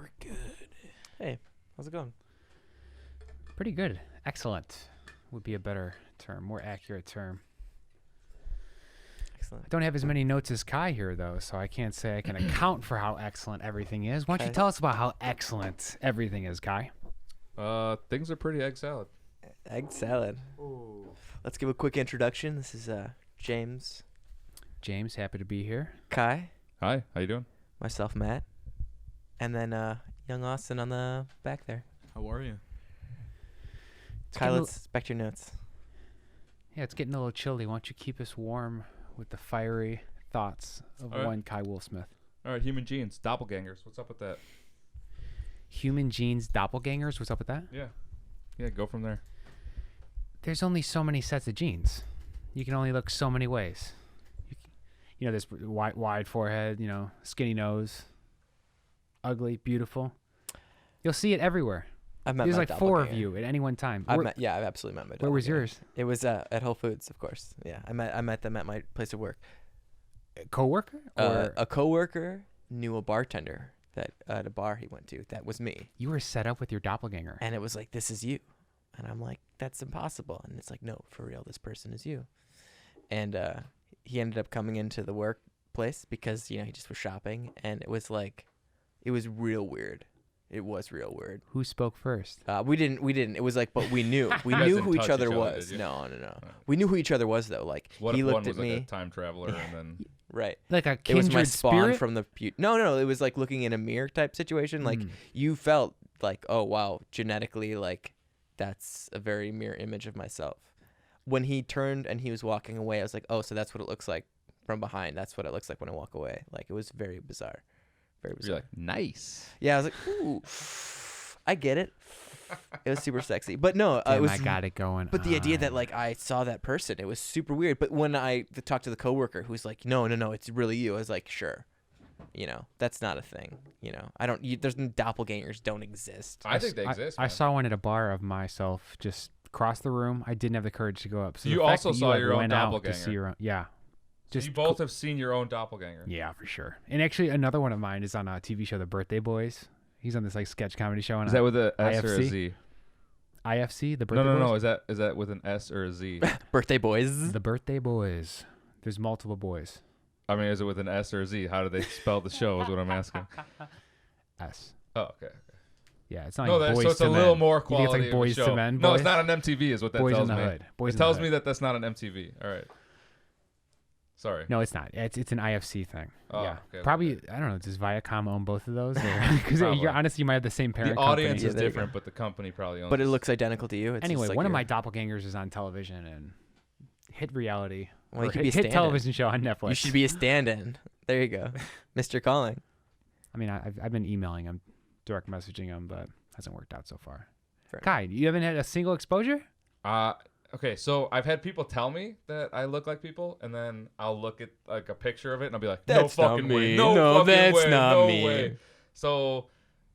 We're good. Hey, how's it going? Pretty good. Excellent would be a better term, more accurate term. Excellent. I don't have as many notes as Kai here, though, so I can't say I can account for how excellent everything is. Why don't you tell us about how excellent everything is, Kai? Things are pretty egg salad. Egg salad. Ooh. Let's give a quick introduction. This is James. James, happy to be here. Kai. Hi, how you doing? Myself, Matt. And then young Austin on the back there. How are you? Kai, let's back to your notes. Yeah, it's getting a little chilly. Why don't you keep us warm with the fiery thoughts of one Kai Wolfsmith? All right, human genes, doppelgangers. What's up with that? Human genes, doppelgangers. What's up with that? Yeah, go from there. There's only so many sets of genes. You can only look so many ways. You know, this wide forehead, skinny nose, ugly, beautiful. You'll see it everywhere. I've met There's my like 4 of doppelganger. you at any one time. I've absolutely met my doppelganger. Where was yours? It was at Whole Foods, of course. Yeah, I met them at my place of work. A coworker? Or A coworker knew a bartender that at a bar he went to. That was me. You were set up with your doppelganger. And it was like, this is you. And I'm like, that's impossible. And it's like, no, for real, this person is you. And he ended up coming into the workplace because, he just was shopping. And it was real weird. It was real weird. Who spoke first? We didn't. It was like, but we knew. We guys knew didn't who each touch other each other, was. did you? No. Oh. We knew who each other was, though. Like, What he if looked one at was me. like a time traveler and then... Right. Like a It was my kindred spawn spirit? from the... No. It was like looking in a mirror type situation. Like, you felt like, oh, wow, genetically, like, that's a very mirror image of myself. When he turned and he was walking away, I was like, oh, so that's what it looks like from behind. That's what it looks like when I walk away. Like, it was very bizarre. Very bizarre. You're like, nice. Yeah, I was like, ooh, I get it. It was super sexy. But no, Damn, it was... I got it going. But the idea that, like, I saw that person, it was super weird. But when I talked to the coworker who's like, no, it's really you, I was like, sure. That's not a thing. There's doppelgangers don't exist. I think they exist, I man. saw one at a bar of myself just across the room. I didn't have the courage to go up. So You the fact also that saw your own went out to doppelganger. see your own, yeah. So you both have seen your own doppelganger. Yeah, for sure. And actually, another one of mine is on a TV show, The Birthday Boys. He's on this like sketch comedy show. On Is that with an S or a IFC? Z? IFC, The Birthday Boys? No. Is that with an S or a Z? Birthday boys. The Birthday Boys. There's multiple boys. I mean, is it with an S or a Z? How do they spell the show is what I'm asking. S. Oh, okay. Yeah, it's not No, like Boys so it's to a Men. little more You think quality it's like Boys of a show. to Men. No, Boys? it's not on MTV is what that Boys tells in the me. Hood. Boys It in the tells Hood. me that that's not an MTV. All right. Sorry. No, it's not. It's an IFC thing. Oh, yeah. okay, Probably, okay. I don't know, does Viacom own both of those? Because Probably. honestly, you might have the same parent The audience company. is there you different, but the company probably owns But it looks identical to you. It's Anyway, just like one of your- my doppelgangers is on television and hit reality. Well, you or could be a hit stand-in. television show on Netflix. You should be a stand-in. There you go. Mr. Calling. I mean, I've been emailing him, direct messaging him, but hasn't worked out so far. Fair Kai, you haven't had a single exposure? Okay, so I've had people tell me that I look like people, and then I'll look at like a picture of it, and I'll be like, That's no not fucking me. way. No, fucking that's way. not no me. way. So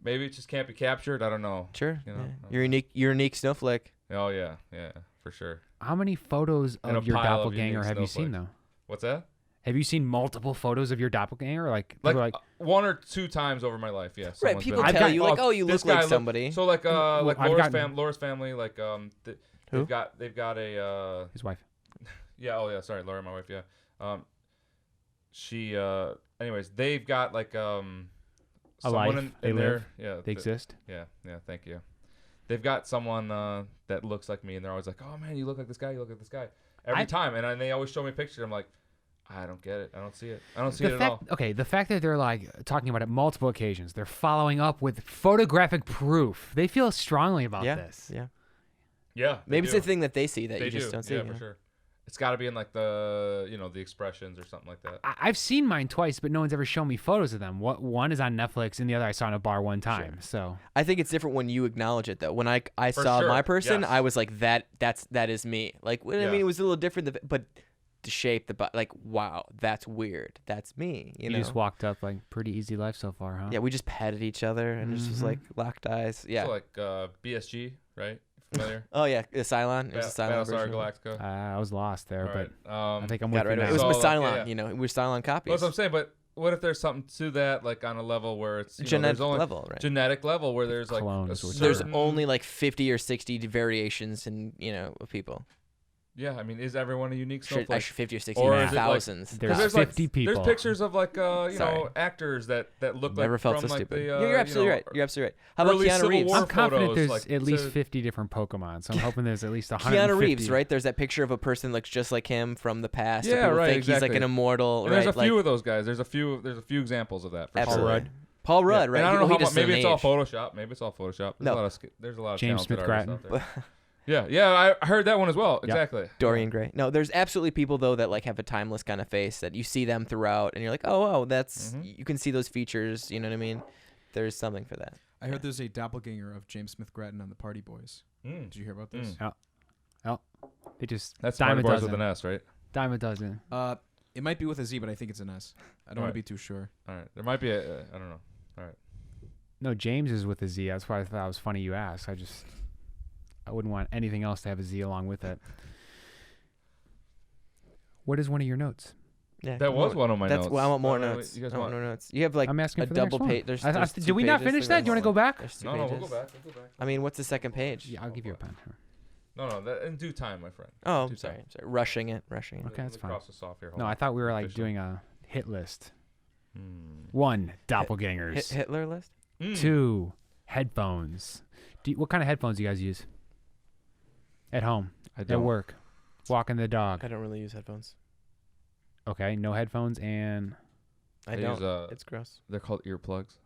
maybe it just can't be captured. I don't know. Sure. You know, Yeah. You're unique. You're a unique snowflake. Oh, yeah, for sure. How many photos And a of your pile of doppelganger unique have you seen, snowflakes. though? What's that? Have you seen multiple photos of your doppelganger? Like 1 or 2 times over my life, yeah. Right. someone's People been- tell you like, oh, you this look like guy somebody. So like like I've Laura's, gotten- Laura's family, like Who? they've got a his wife. sorry, Laura, my wife, she anyways, they've got like someone life. in They there, live. yeah, They exist. yeah, thank you. They've got someone that looks like me, and they're always like, "Oh man, you look like this guy. You look like this guy." Every time, and they always show me a picture. I'm like, I don't get it. I don't see it. I don't see it at all. Okay, the fact that they're like talking about it multiple occasions, they're following up with photographic proof. They feel strongly about this. Yeah. Yeah, Maybe it's do. a thing that they see that They you just do. don't see. Yeah, for sure. It's got to be in like the the expressions or something like that. I've seen mine twice, but no one's ever shown me photos of them. One is on Netflix, and the other I saw in a bar one time. Sure. So I think it's different when you acknowledge it though. When I For saw sure, my person, yes. I was like that is me. Like I Yeah. mean, it was a little different, but the shape, like wow, that's weird. That's me. You know. just walked up like pretty easy life so far, huh? Yeah, we just petted each other and just was like locked eyes. Yeah. So like BSG, right? Familiar? Oh yeah, the Cylon. It was a Cylon Battlestar version. Galactica. I was lost there, All but right. I think I'm Got with it you right. now. It was So, with like, Cylon. yeah. You know, we were Cylon copies. That's what I'm saying, but what if there's something to that, like on a level where it's genetic there's only level, right? genetic level where there's like Clones, a which There's certain- only like 50 or 60 variations in of people. Yeah, I mean, is everyone a unique Should, snowflake? actually, 50 or 60 Or is it like- thousands. There's there's 50 like, people. There's pictures of like Sorry. actors that look Never like felt from so like stupid. the You're absolutely right. You're absolutely right. How about early Keanu Civil Reeves? War I'm confident photos, there's like, at least to- 50 different Pokemon, so I'm hoping there's at least 150. Keanu Reeves, right? There's that picture of a person looks just like him from the past. Yeah, People right, think he's like exactly. an immortal, And right? there's a like, few of those guys. There's a few examples of that. For absolutely. sure. Rudd. Paul Rudd, Yeah. right? And I don't know He how just maybe doesn't it's all age. Photoshop. Maybe it's all Photoshop. No. There's a lot of James talented Smith artists Gratton. out there. Yeah, I heard that one as well. Yep. Exactly. Dorian Gray. No, there's absolutely people though that like have a timeless kind of face that you see them throughout, and you're like, oh, wow, that's you can see those features. You know what I mean? There's something for that. I heard there's a doppelganger of James Smith Gratton on the Party Boys. Did you hear about this? They just That's dime Party a Boys dozen. with an S, right? Dime a dozen. It might be with a Z, but I think it's an S. I don't want Right. to be too sure. All right. There might be I don't know. No, James is with a Z. That's why I thought it was funny you asked. I wouldn't want anything else to have a Z along with it. What is one of your notes? Yeah, That was one of my That's notes. well, I want more No, notes. You guys I want want? more notes. You have like I'm asking a for the next double one. page. There's Did 2 we not pages finish for that? this. Do you want to go back? There's 2 No, we'll pages. go back. We'll go back. I mean, what's the second page? Yeah, I'll give you a pen. No, that in due time, my friend. Oh, Due I'm sorry. time. Rushing it. Okay, that's fine. Cross this off here. Hold No, on. I thought we were like Official. doing a hit list. Hmm. 1, doppelgangers. Hitler list. 2, headphones. What kind of headphones do you guys use? At home, I at don't. work, walking the dog. I don't really use headphones. Okay, no headphones and I They don't. use, It's gross. They're called earplugs.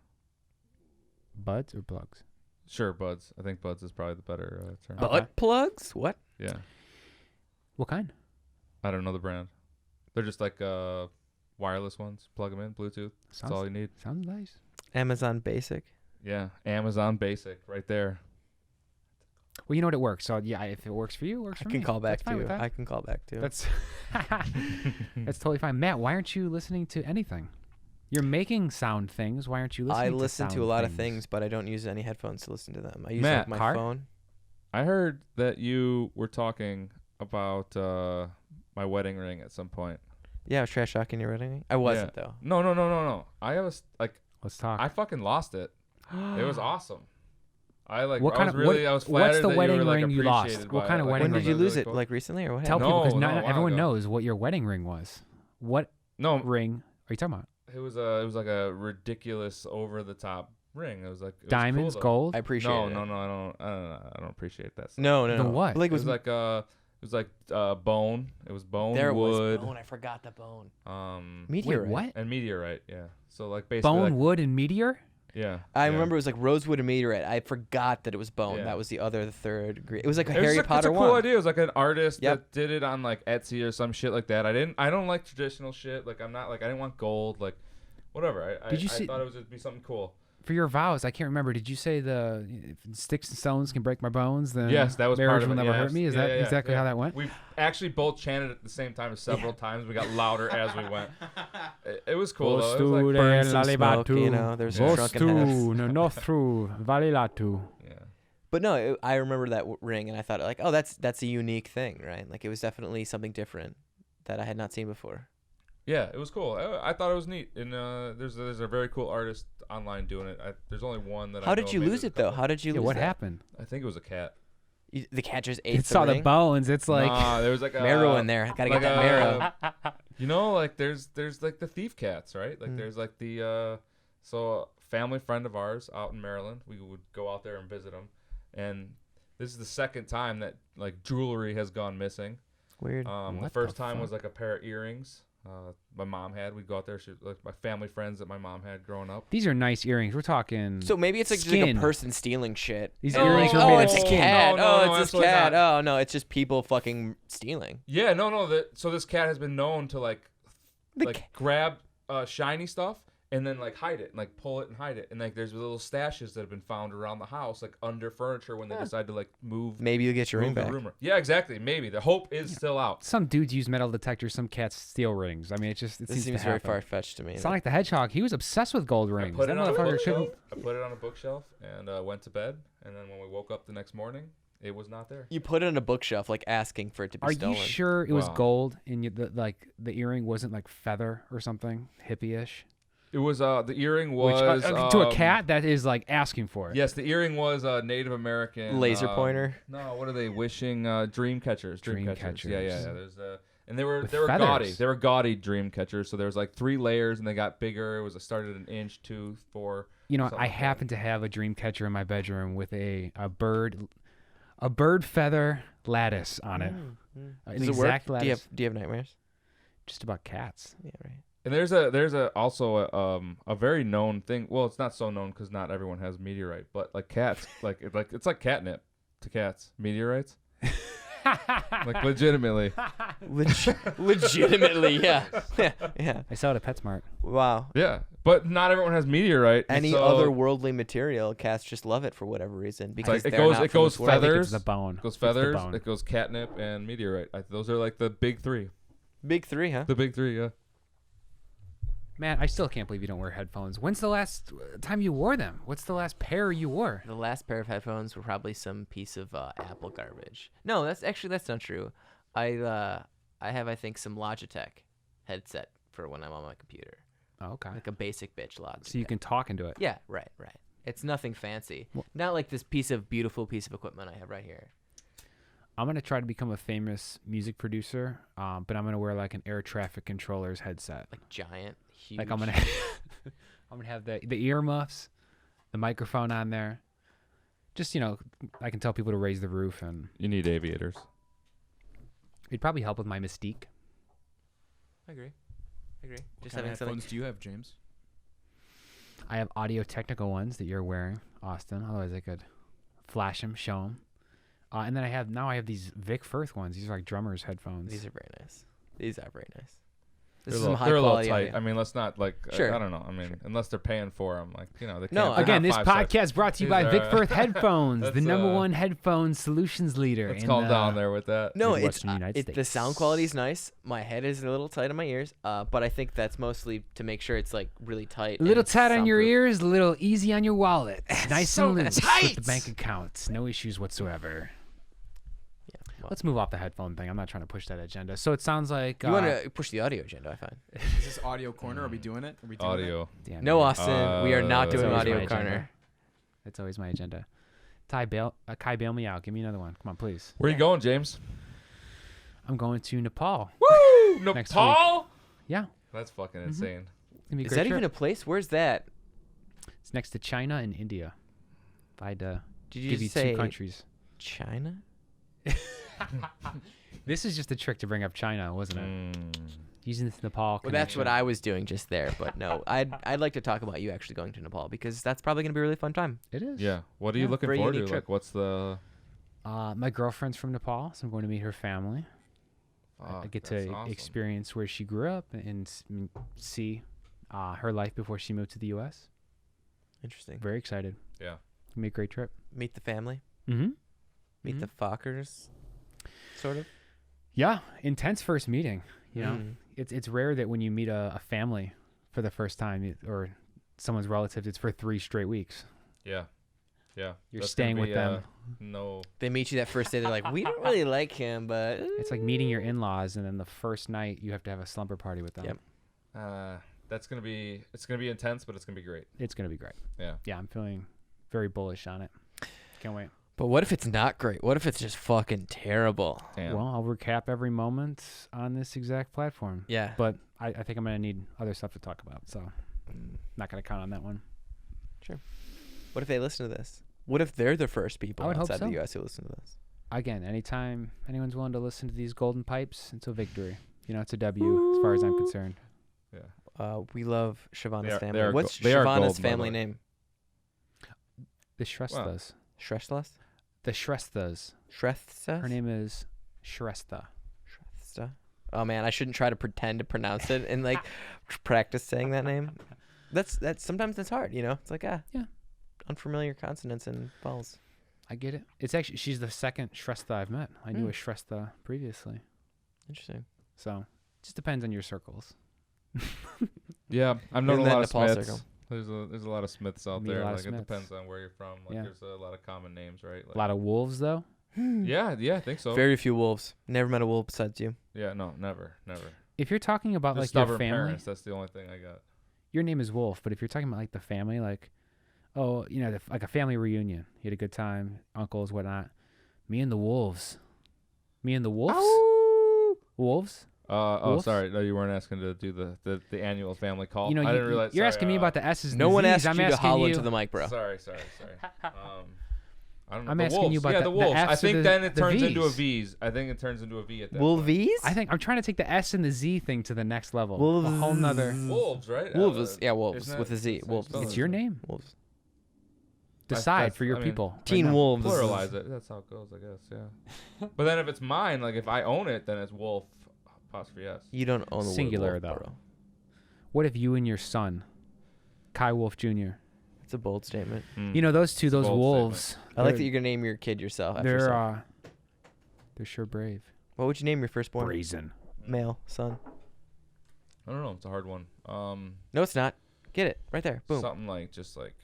buds or plugs. Sure, buds. I think buds is probably the better term. Okay. Butt plugs? What? Yeah. What kind? I don't know the brand. They're just like wireless ones. Plug them in, Bluetooth. That's all you need. Sounds nice. Amazon Basic. Yeah, Amazon Basic right there. Well, you know what, it works. So yeah, if it works for you, it works I for can me. call back That's fine with too. that. I can call back too. That's that's totally fine. Matt, why aren't you listening to anything? You're making sound things. Why aren't you listening? I to listen to a sound lot of things, but I don't use any headphones to listen to them. I use Matt, like my car? phone. I heard that you were talking about my wedding ring at some point. Yeah, I was trash talking your wedding. I wasn't though. No. I was like, Let's talk. I fucking lost it. It was awesome. I like. What I kind was of- really. what- I was what's flattered the that wedding you were, like, ring you lost? appreciated What by kind it. of Like, wedding When it did was you really lose it? cool. Like recently or what Tell happened? people because No, not a while everyone ago. knows what your wedding ring was. What No, ring are you talking about? It was like a ridiculous over the top ring. It was like it was Diamonds, cool, though. gold. I appreciate it. No, I don't appreciate that. Stuff. No, no, The no. what? Like It was like bone. It was bone there wood. was bone. I forgot the bone. Wait, Meteorite. what? And meteorite. Yeah. So like basically Bone, like, wood, and meteor. yeah. I yeah. remember it was like rosewood and meteorite. I forgot that it was bone. Yeah. That was the third degree. It was like a It was Harry just- Potter it's a cool one. idea. It was like an artist Yep. that did it on like Etsy or some shit like that. I don't like traditional shit. Like I'm not like I didn't want gold. Like whatever. I thought it was just be something cool. For your vows, I can't remember. Did you say the if sticks and stones can break my bones? Then Yes, that was marriage part of will it. never Yes. hurt me. Is Yeah, that yeah, exactly yeah. how that went? We actually both chanted at the same time several times. We got louder as we went. It was cool though. It was like, Burn some smoke, you know, there's some shrunken heads. no through valilatu. yeah. But no, I remember that ring, and I thought like, oh, that's a unique thing, right? Like it was definitely something different that I had not seen before. Yeah, it was cool. I thought it was neat. And there's a very cool artist online doing it. There's only one that. How I did know you made lose a it though? couple. How did you lose What that? happened? I think it was a cat. The cat just ate It saw the ring? bones. It's like Nah, there was like a marrow in there. Gotta like get that a- marrow. You know, like there's like the thief cats, right? Like Mm. there's like the so a family friend of ours out in Maryland. We would go out there and visit them, and this is the second time that like jewelry has gone missing. Weird. The What first the time fuck? was like a pair of earrings. My mom had. We'd go out there. Like my family friends that my mom had growing up. these are nice earrings. We're talking. So maybe it's like just like a skin. person stealing shit. These oh, earrings are oh, made it's of a skin. cat. No, oh, no, it's this absolutely cat. not. Oh no, it's just people fucking stealing. Yeah, no. So this cat has been known to like The grab shiny stuff and then like hide it and like pull it and hide it, and like there's little stashes that have been found around the house like under furniture when they decide to like move. Maybe you'll get your ring move the back. rumor. Yeah, exactly. Maybe the hope is still out. Some dudes use metal detectors. Some cats steal rings. I mean, it This seems seems to very happen. far fetched to me. Sonic the Hedgehog, he was obsessed with gold I rings. put That it on a motherfucker bookshelf. couldn't. I put it on a bookshelf and went to bed. And then when we woke up the next morning, it was not there. You put it on a bookshelf, like asking for it to be Are stolen. you sure it was Wow. gold and the earring wasn't like feather or something hippie-ish? It was the earring was to a cat that is like asking for it. Yes, the earring was Native American laser pointer. No, what are they wishing? Dream catchers. Dream catchers. Yeah. There's and they were feathers. gaudy. They were gaudy dream catchers. So there was like 3 layers, and they got bigger. It was started an inch, 2, 4. You know, I happen to have a dream catcher in my bedroom with a bird feather lattice on it. An Does it exact work? lattice. Do you have nightmares? Just about cats. Yeah, right. And there's also a very known thing. Well, it's not so known because not everyone has meteorite, but like cats, it's like catnip to cats. Meteorites, like legitimately. Legitimately, yeah. Yeah. I saw it at PetSmart. Wow. Yeah, but not everyone has meteorite. and Any so otherworldly material, cats just love it for whatever reason because it they're goes- not it from goes this world. I think feathers. it's the bone. It goes It's the feathers. bone. It goes catnip and meteorite. Those are like the big 3. Big 3, huh? The big 3, yeah. Man, I still can't believe you don't wear headphones. When's the last time you wore them? What's the last pair you wore? The last pair of headphones were probably some piece of Apple garbage. No, that's not true. I have, I think, some Logitech headset for when I'm on my computer, Oh, okay. like a basic bitch Logitech. So you can talk into it. Yeah, right. It's nothing fancy. Not like this beautiful piece of equipment I have right here. I'm gonna try to become a famous music producer, but I'm gonna wear like an air traffic controller's headset. Like giant, huge. Like I'm gonna have the earmuffs, the microphone on there. Just I can tell people to raise the roof, and You need aviators. it'd probably help with my mystique. I agree. What Just kind having of something. headphones do you have, James? I have audio technical ones that you're wearing, Austin. Otherwise, I could flash them, show them. And then I have these Vic Firth ones. These are like drummers' headphones. These are very nice. This They're is a some little, high they're a little quality tight. audio. I mean, let's not like. Sure. I don't know. I mean, unless they're paying for them, like they No, can't. Again, this 5 podcast cents. brought to you These by are, Vic Firth Headphones, the that's, number one headphone solutions leader. Let's in calm the- down there with that. No, Midwestern United the States. sound quality is nice. My head is a little tight on my ears, but I think that's mostly to make sure it's like really tight. A little and tight on your soundproof. ears, a little easy on your wallet. Nice So and loose with tight! the bank accounts. No issues whatsoever. Yeah, well, Let's move off the headphone thing. I'm not trying to push that agenda. So it sounds like you want to push the audio agenda? I find. Is this audio corner? Are we doing it? Are we doing Audio. damn, No, man. Austin, we are not That's doing always my audio agenda. corner. That's always my agenda. Kai, bail me out. Give me another one. Come on, please. Where are you going, James? I'm going to Nepal. Woo! Next Nepal. Yeah. That's fucking insane. It's gonna be a Is great that trip. even a place? Where's that? It's next to China and India. If I had to Did you give you just say two countries. China? This is just a trick to bring up China, wasn't it? Mm. Using this Nepal Well, that's what connection. I was doing just there, but no, I'd like to talk about you actually going to Nepal because that's probably gonna be a really fun time. It is. Yeah. What are you Yeah, looking very forward to? unique trip. Like, what's the? My girlfriend's from Nepal, so I'm going to meet her family. I get that's to awesome. experience where she grew up and see her life before she moved to the U.S. Interesting. Very excited. Yeah. It'll be a great trip. Meet the family. Mm-hmm. Meet the Fockers. Sort of. Yeah, intense first meeting. You know, Mm. it's rare that when you meet a family for the first time or someone's relatives, it's for 3 straight weeks. Yeah. Yeah. You're That's staying gonna with be, them. No. They meet you that first day. They're like, we don't really like him, but It's like meeting your in-laws, and then the first night you have to have a slumber party with them. Yep. It's gonna be intense, but it's gonna be great. It's gonna be great. Yeah. Yeah, I'm feeling very bullish on it. Can't wait. But what if it's not great? What if it's just fucking terrible? Damn. Well, I'll recap every moment on this exact platform. Yeah. But I think I'm going to need other stuff to talk about, so not going to count on that one. What if they listen to this? What if they're the first people I would hope outside so. the U.S. who listen to this? Again, anytime anyone's willing to listen to these golden pipes, it's a victory. You know, it's a W as far as I'm concerned. Yeah. We love Shavana's They are- family. they are What's they are Shavana's gold, by the family way. name? The Shrestha's. Shrestha? The Shrestha's. Shrestha? Her name is Shrestha. Shrestha? Oh man, I shouldn't try to pretend to pronounce it and like practice saying that name. That's sometimes that's hard, you know. It's like Yeah. unfamiliar consonants and vowels. I get it. It's actually, she's the second Shrestha I've met. I knew a Shrestha previously. Interesting. So, it just depends on your circles. Yeah. I've known In a that lot of Nepal Smiths. circle. There's a lot of Smiths out Meet a there. lot of Like it Smiths. depends on where you're from. Like Yeah. there's a lot of common names, right? Like, A lot of wolves, though. Yeah. Yeah. I think so. Very few wolves. Never met a wolf besides you. Yeah. No. Never. If you're talking about Just like your stubborn family, parents. That's the only thing I got. your name is Wolf, but if you're talking about like the family, like, oh, like a family reunion, you had a good time, uncles, whatnot. Me and the Wolves. Me and the Wolves. Ow! Wolves. Wolves? Sorry. No, you weren't asking to do the annual family call. You know, I didn't realize. You're sorry, asking me about the S's. No and the one Z's. asked I'm you to asking holler you, into the mic, bro. Sorry. I don't know. I'm The asking wolves. you about the the wolves. I F's or think the- then it the turns into a V's. V's. I think it turns into a V at that point. Wolvies? I think I'm trying to take the S and the Z thing to the next level. Wolves. A whole nother. Wolves, right? Wolves. Yeah, wolves isn't with that- a Z. that's how you Wolves. spell It's it. your name. Wolves. Decide for your people. right Teen now. wolves. Pluralize it. That's how it goes, I guess. Yeah. But then if it's mine, like if I own it, then it's Wolf apostrophe S. You don't own the Singular, word wolf, though. bro. What if you and your son, Kai Wolf Jr. It's a bold statement. You know those two, It's a those bold wolves. I like that they're- you're gonna name your kid yourself. After They're yourself. they're sure brave. What would you name your firstborn? Brazen. Male, son. I don't know. It's a hard one. No, it's not. Get it right there. Boom. Something like just like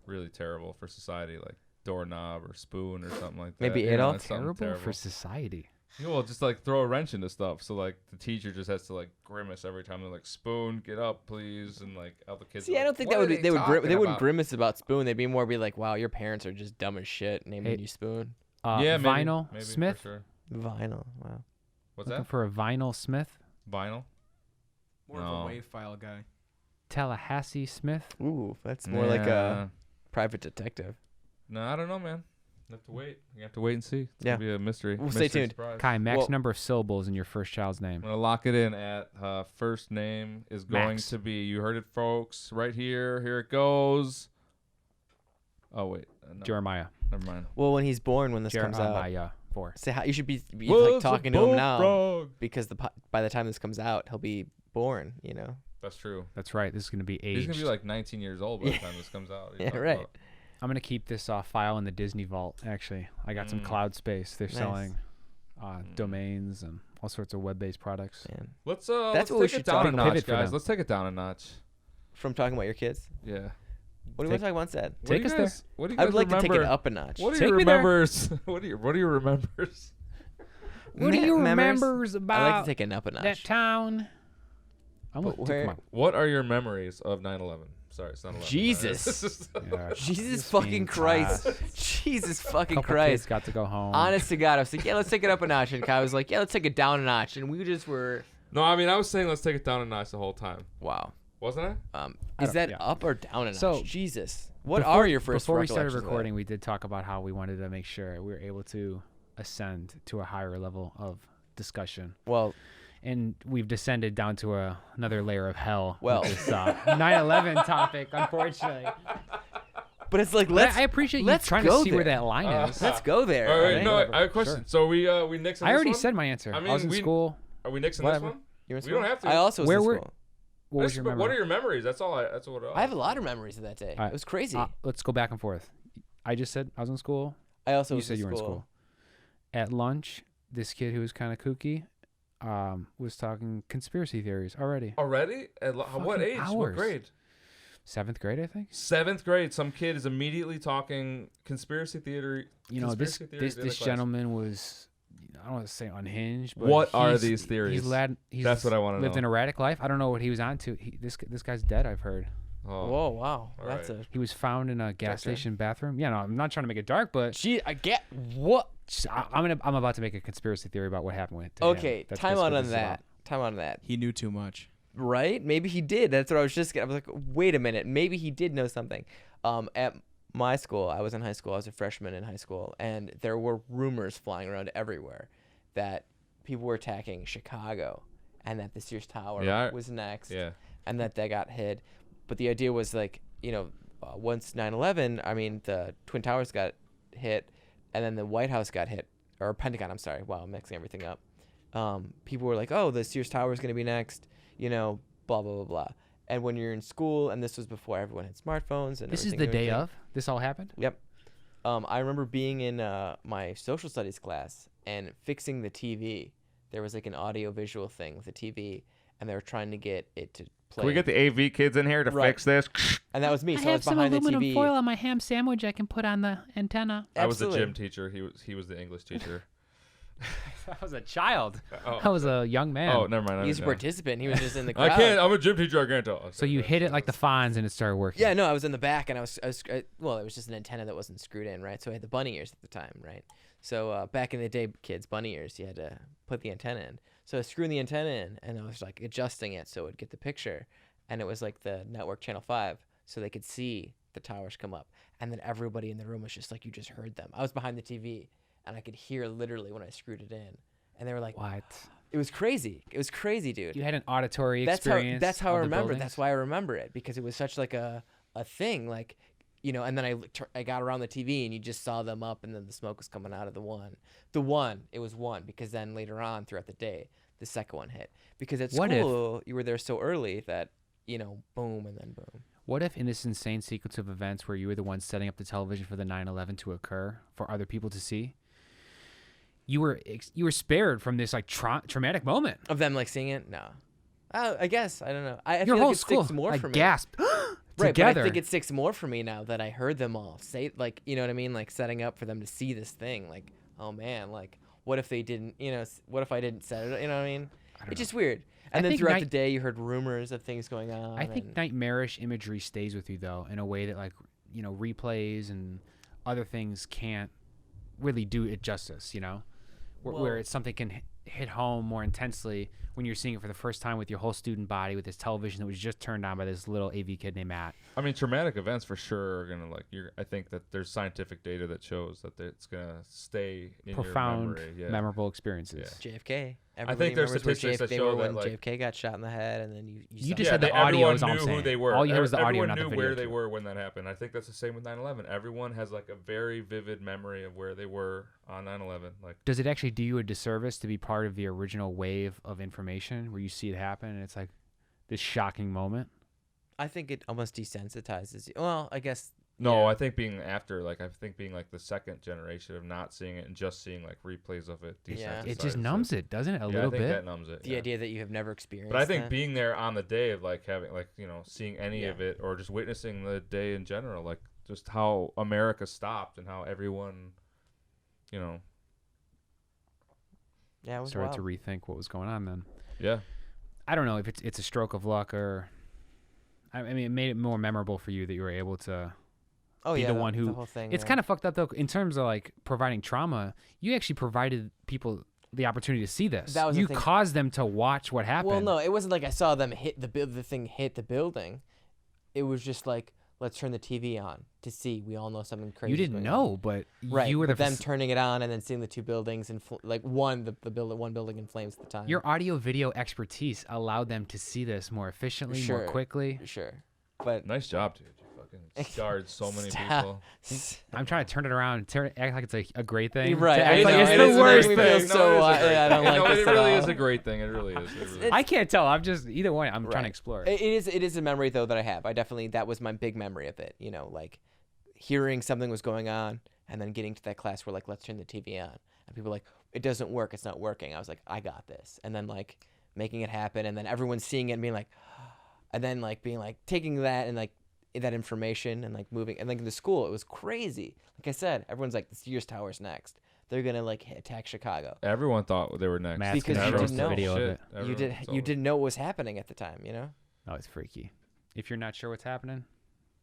really terrible for society, like doorknob or spoon or something like that. Maybe You know, Adolf? it's something Terrible for society. Yeah, well, just like throw a wrench into stuff. So like the teacher just has to like grimace every time they're like, spoon, get up, please, and like all the kids. See, are I don't like, think "What that are would they would talking they wouldn't about?" grimace about spoon. They'd be more be like, wow, your parents are just dumb as shit naming Hey. you spoon. Yeah, maybe, Vinyl maybe, for Smith. sure. Vinyl. Wow. What's Looking that? for a Vinyl Smith. Vinyl. More No. of a wave file guy. Tallahassee Smith. Ooh, that's more like a Yeah. private detective. No, I don't know, man. You have to wait. You have to wait and see. It's Yeah. gonna be a mystery. Well, stay mystery tuned. surprise. Kai, max Well- number of syllables in your first child's name. I'm gonna lock it in at first name is going Max. to be. You heard it, folks. Right here. Here it goes. Oh wait, no, Jeremiah. never mind. Well, when he's born, when this comes out, Jeremiah 4. say how you should be Was like a talking to him now bullfrog. because by the time this comes out, he'll be born. You know. That's true. That's right. This is going to be aged. He's gonna be like 19 years old by the Yeah. time this comes out. Yeah, right. I'm going to keep this file in the Disney vault, actually. I got some cloud space. They're Nice. selling domains and all sorts of web-based products. Man. Let's That's let's what we take should it down talk a about. notch, Pivot for guys. them. Let's take it down a notch. From talking about your kids, Yeah. what do you want to talk about instead? What do Take you us there. guys, What do you I guys would like to take remember? it up a notch. What do Take you me there. remembers? What do you remembers? What do you Memories? remember I'd like about to take it up a that notch. town? But where- What are your memories of 9/11? Sorry, it's not 11. Jesus. Yeah, Jesus this fucking being Christ. class. Jesus fucking Couple Christ. kids got to go home. Honest to God, I was like, yeah, let's take it up a notch. And Kai was like, yeah, let's take it down a notch. And we just were, No, I mean I was saying let's take it down a notch the whole time, wow. wasn't I? Is don't- that yeah. up or down a notch? So, Jesus. What Before- are your first Before we started recollections of that? recording, we did talk about how we wanted to make sure we were able to ascend to a higher level of discussion. Well, And we've descended down to another layer of hell. Well. With this 9/11 topic, unfortunately. but it's like, But let's I appreciate you let's trying to go see where there. that line is. let's go there. All right, alright? no, I Whatever. have a question. Sure. So we nixing. I already this one? said my answer. I I, mean, was in we- school. Are we nixing Whatever. this one? You were in We don't school? have to. I also was Where in were- school. What was your But memory? what are your memories? That's all. That's what. I have a lot of memories of that day. Alright. It was crazy. Let's go back and forth. I just said I was in school. I also You was said you were in school. At lunch, this kid who was kind of kooky was talking conspiracy theories already. Already? At what Fucking age? What hours. grade? 7th grade, I think. 7th grade. Some kid is immediately talking conspiracy theory. You know, this conspiracy theories in the this class. gentleman was, I don't want to say unhinged, but What are he's- these theories? He's That's what I wanna lived know. an erratic life. I don't know what he was on to. This guy's dead, I've heard. Oh. Whoa, wow. All That's right. a. He was found in a gas Doctor? station bathroom. Yeah, no, I'm not trying to make it dark, but Gee, I get what? I'm about to make a conspiracy theory about what happened with. to him. Okay, That's time basically out what on this is that. about. Time out on that. He knew too much. Right? Maybe he did. That's what I was just. I was like, wait a minute. Maybe he did know something. At my school, I was in high school. I was a freshman in high school, and there were rumors flying around everywhere that people were attacking Chicago, and that the Sears Tower Yeah, was next, Yeah. and that they got hit. But the idea was like, once 9/11, I mean, the Twin Towers got hit, and then the White House got hit, or Pentagon. I'm sorry. Wow, I'm mixing everything up. People were like, oh, the Sears Tower is going to be next, blah, blah, blah, blah. And when you're in school, and this was before everyone had smartphones. And This is everything the day everything. of. This all happened. Yep. I remember being in my social studies class and fixing the TV. There was like an audio visual thing with the TV, and they were trying to get it to play. Can we get the AV kids in here to Right. fix this? And that was me. So I was behind the TV. on my ham sandwich I can put on the antenna. I was the Absolutely. gym teacher. He was the English teacher. I was a child. Oh. I was a young man. Oh, never mind. He was a participant. He was just in the crowd. I can't. I'm a gym teacher. I can't tell. Okay, So you hit it like the Fonz and it started working. Yeah, no, I was in the back, and well, it was just an antenna that wasn't screwed in, right? So I had the bunny ears at the time, right? So back in the day, kids, bunny ears, you had to put the antenna in. So I was screwing the antenna in, and I was like adjusting it so it would get the picture, and it was like the network channel 5, so they could see the towers come up, and then everybody in the room was just like, you just heard them. I was behind the TV, and I could hear literally when I screwed it in, and they were like, What? It was crazy. It was crazy, dude. You had an auditory That's experience. That's how I of the remember it. buildings? That's why I remember it, because it was such like a thing, like, you know. And then I got around the TV, and you just saw them up, and then the smoke was coming out of the one. It was one, because then later on throughout the day, the second one hit. Because at school, you were there so early that, you know, boom and then boom. What if in this insane sequence of events where you were the one setting up the television for the 9/11 to occur for other people to see, you were spared from this like traumatic moment? Of them like seeing it? No. I guess. I don't know. I Your feel whole like it school sticks more for me. gasped Right, together. but I think it sticks more for me now that I heard them all say, like, you know what I mean? Like, setting up for them to see this thing. Like, oh, man, like, what if they didn't, you know, what if I didn't set it, you know what I mean? It's just weird. And then throughout the day, you heard rumors of things going on. I think nightmarish imagery stays with you, though, in a way that, like, you know, replays and other things can't really do it justice, you know? Where it's something can hit home more intensely when you're seeing it for the first time with your whole student body with this television that was just turned on by this little AV kid named Matt. I mean, traumatic events for sure are gonna I think that there's scientific data that shows that it's gonna stay in Profound, your memory. Yeah. memorable experiences. Yeah. JFK. I think there's statistics that show that, like, JFK got shot in the head, and then you just saw had the that. audio. Everyone is all I'm knew who saying. they were. All you heard was the audio, Everyone not the knew video. where they were when that happened. I think that's the same with 9/11. Everyone has like a very vivid memory of where they were on 9/11. Like, Does it actually do you a disservice to be part of the original wave of information where you see it happen and it's like this shocking moment? I think it almost desensitizes you. Well, I guess. no, yeah. I think being like the second generation of not seeing it and just seeing like replays of it. Yeah. It just desensitizes numbs it, doesn't it? A Yeah, little I think bit. that numbs it. The yeah. idea that you have never experienced. But I think that. being there on the day of like having like, you know, seeing any Yeah. of it or just witnessing the day in general, like just how America stopped and how everyone, you know. Yeah, it was Started wild. to rethink what was going on then. Yeah. I don't know if it's a stroke of luck or I mean it made it more memorable for you that you were able to Oh be yeah, the one who- the whole thing. It's kind of fucked up though in terms of like providing trauma. You actually provided people the opportunity to see this. That was the you thing. caused them to watch what happened. Well, no, it wasn't like I saw them hit the thing hit the building. It was just like, let's turn the TV on to see. We all know something crazy. you didn't know, but Right, you were but the them turning it on and then seeing the two buildings and one building in flames at the time. your audio video expertise allowed them to see this more efficiently, more Sure. quickly. Sure, but Nice job, dude. You fucking scarred so many Stop. people. I'm trying to turn it around and act like it's a great thing. Right, To I act like know, it's it the is a worst great thing. thing. So, I don't like this it at really all. is a great thing. It really is. It really is. I can't tell. I'm just either way. I'm trying to Right. explore It is a memory though that I have. I definitely, that was my big memory of it. You know, like hearing something was going on and then getting to that class where like, let's turn the TV on, and people were like, it doesn't work, it's not working. I was like, I got this, and then like making it happen, and then everyone seeing it and being like, and then like being like taking that and like that information and like moving, and like in the school it was crazy. Like I said, everyone's like, the Sears Tower's next. They're gonna like attack Chicago. Everyone thought they were next. Matt's Because gonna you post didn't a know. video of Shit. it. You didn't know what was happening at the time. You know. Oh, it's freaky. If you're not sure what's happening,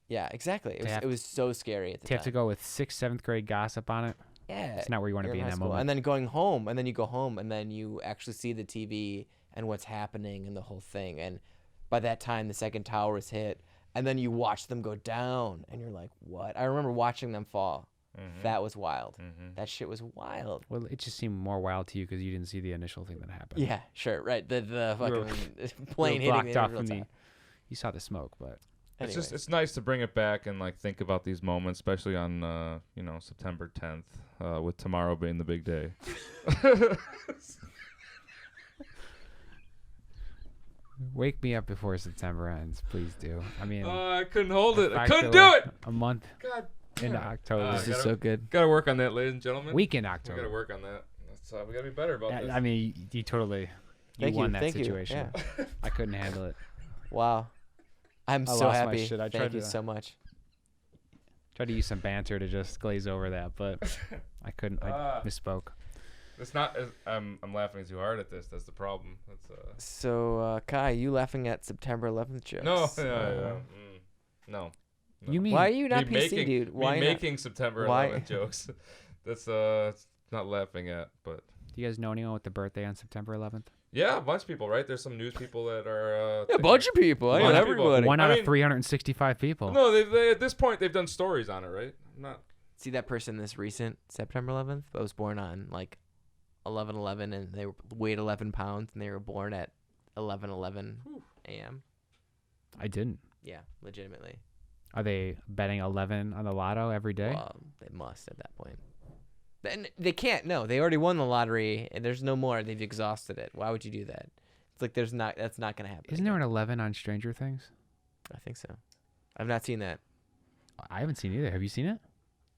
Yeah, exactly. To have- It was so scary at the to time. have to go with 6th, 7th grade gossip on it. Yeah, It's not where you want to you're be in high that school. moment. And then going home, and then you go home, and then you actually see the TV and what's happening and the whole thing. And by that time, the second tower is hit, and then you watch them go down, and you're like, "What?" I remember watching them fall. Mhm. That was wild. Mhm. That shit was wild. Well, it just seemed more wild to you because you didn't see the initial thing that happened. Yeah, sure, right. The You were- fucking You plane were hitting blocked the off original from the. tower. You saw the smoke, but It's Anyways. it's nice to bring it back and like think about these moments, especially on September 10th, with tomorrow being the big day. wake me up before September ends, please do. I mean, I couldn't hold the it. I fact couldn't that do it. A month God. into damn it. October. This is gotta- so good. Gotta work on that, ladies and gentlemen. Week in We October. gotta work on that. We gotta be better about this. I mean, you totally. You Thank won you, that thank you, situation. yeah. I couldn't handle it. Wow, I'm I so lost my happy. shit. I tried Thank you to- so much. Tried to use some banter to just glaze over that, but I couldn't. I misspoke. It's not. I'm laughing too hard at this. That's the problem. That's So, Kai, you laughing at September 11th jokes? No. You mean Why are you not Me PC, making, dude? Why me not? making September Why- 11th jokes? That's it's not laughing at, but Do you guys know anyone with the birthday on September 11th? yeah, a bunch of people, right? There's some news people that are. Yeah, a bunch of people. I know bunch of people. everybody. One I out mean- of 365 people. No, they at this point they've done stories on it, right? I'm not. See that person this recent September 11th that was born on like 11/11 and they weighed 11 pounds and they were born at 11:11 a.m. I didn't. Yeah, legitimately. Are they betting 11 on the lotto every day? Well, they must at that point. And they can't. No, they already won the lottery and there's no more. They've exhausted it. Why would you do that? It's like that's not gonna happen. Isn't there an 11 on Stranger Things? I think so. I've not seen that. I haven't seen either. Have you seen it?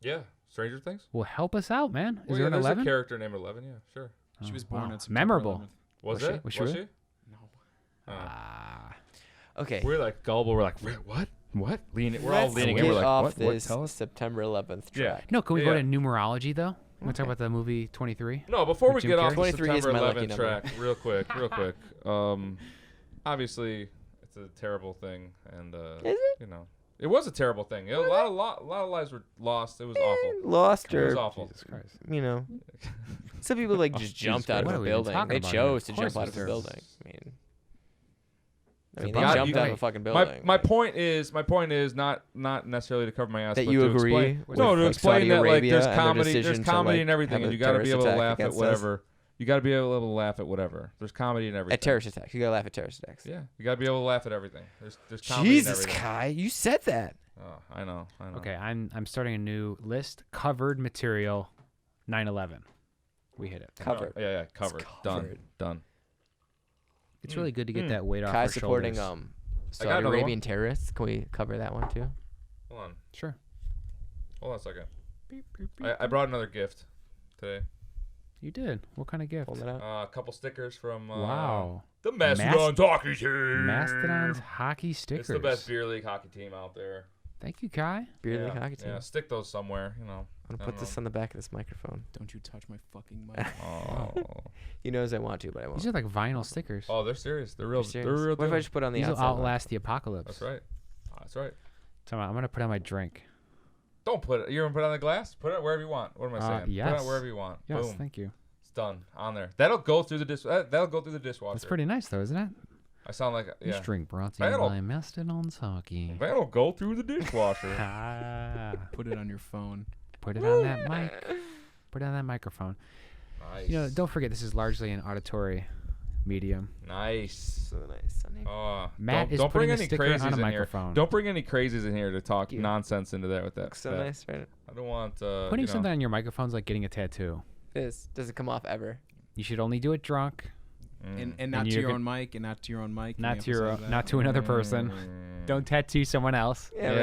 Yeah, Stranger Things. Well, help us out, man. Is Well, there yeah, an there's 11? a character named 11. Yeah, sure. She was Oh, born wow. on September Memorable. 11th. Was Was it? she? Was Was she? No. Ah. Okay. We're like gullible. We're like, what? What? Leaning. We're all Let's leaning get in. We're like, off what? What? this Tell us. September 11th Yeah. track. No, can we go Yeah. to numerology, though? Want to talk Okay. about the movie 23? No, before we With Jim get off Carrey? the 23 is September my lucky 11th number. track, real quick. Obviously, it's a terrible thing, and Is it? you know, it was a terrible thing. A lot of lives were lost. It was awful. Lost It was or, awful. Jesus Christ. you know, some people like just Jesus jumped out Christ. of What a are we even building. talking They about here? chose to Of course jump out it of a was building. I mean, a they bummer. jumped You out of guys- a fucking building. My point is not necessarily to cover my ass. that but you to agree explain, with, no, to like, explain Saudi that like Arabia there's and their comedy, decision there's to, comedy like, and everything, have and a you got to be terrorist able to attack laugh at against us. whatever. You got to be able to laugh at whatever. There's comedy and everything. at terrorist attacks. You gotta laugh at terrorist attacks. Yeah, you got to be able to laugh at everything. There's comedy in Jesus, everything. Kai, you said that. Oh, I know. Okay, I'm starting a new list. Covered material 9/11. We hit it. Covered. Yeah, covered. covered. Done. It's really good to get that weight off Kai our supporting shoulders. I got Saudi another Arabian terrorists. Can we cover that one too? Hold Sure. on a second. I brought another gift today. You did. What kind of gift? Hold it out. A couple stickers from Wow. the Mastodons hockey team. Mastodon's hockey stickers. It's the best beer league hockey team out there. Thank you, Kai. Beer yeah, league hockey team. Yeah, stick those somewhere. You know. I'm gonna I put don't this know. on the back of this microphone. Don't you touch my fucking mic. Oh. He knows I want to, but I won't. These are like vinyl stickers. Oh, they're serious. They're real. You're They're serious? real. What if I deal. just put it on the These will outside? one? outlast the apocalypse. That's right. That's right. So I'm gonna put on my drink. Don't put it. You're gonna put it on the glass. Put it wherever you want. What am I saying? Put it yes. on wherever you want. Yes, Boom. thank you. It's done on there. That'll go through the that'll go through the dishwasher. That's pretty nice, though, isn't it? I sound like This yeah. drink brought to you That'll- by Mastodon's hockey. That'll go through the dishwasher. Ah, Put it on your phone. put it on that mic. Put it on that microphone. Nice. You know, don't forget this is largely an auditory medium. Nice. So nice, Sonny. Oh, Matt don't, is don't bring putting a any sticker crazies on a in microphone. here. Don't bring any crazies in here to talk you. nonsense into that with that. Looks so that. nice, right? I don't want Putting you know, something on your microphone is like getting a tattoo. This doesn't come off ever. You should only do it drunk, And not to you're your gon- own mic, and not to your own mic. Can not we to your, emphasize that? not to another person. Don't tattoo someone else. Yeah, right. But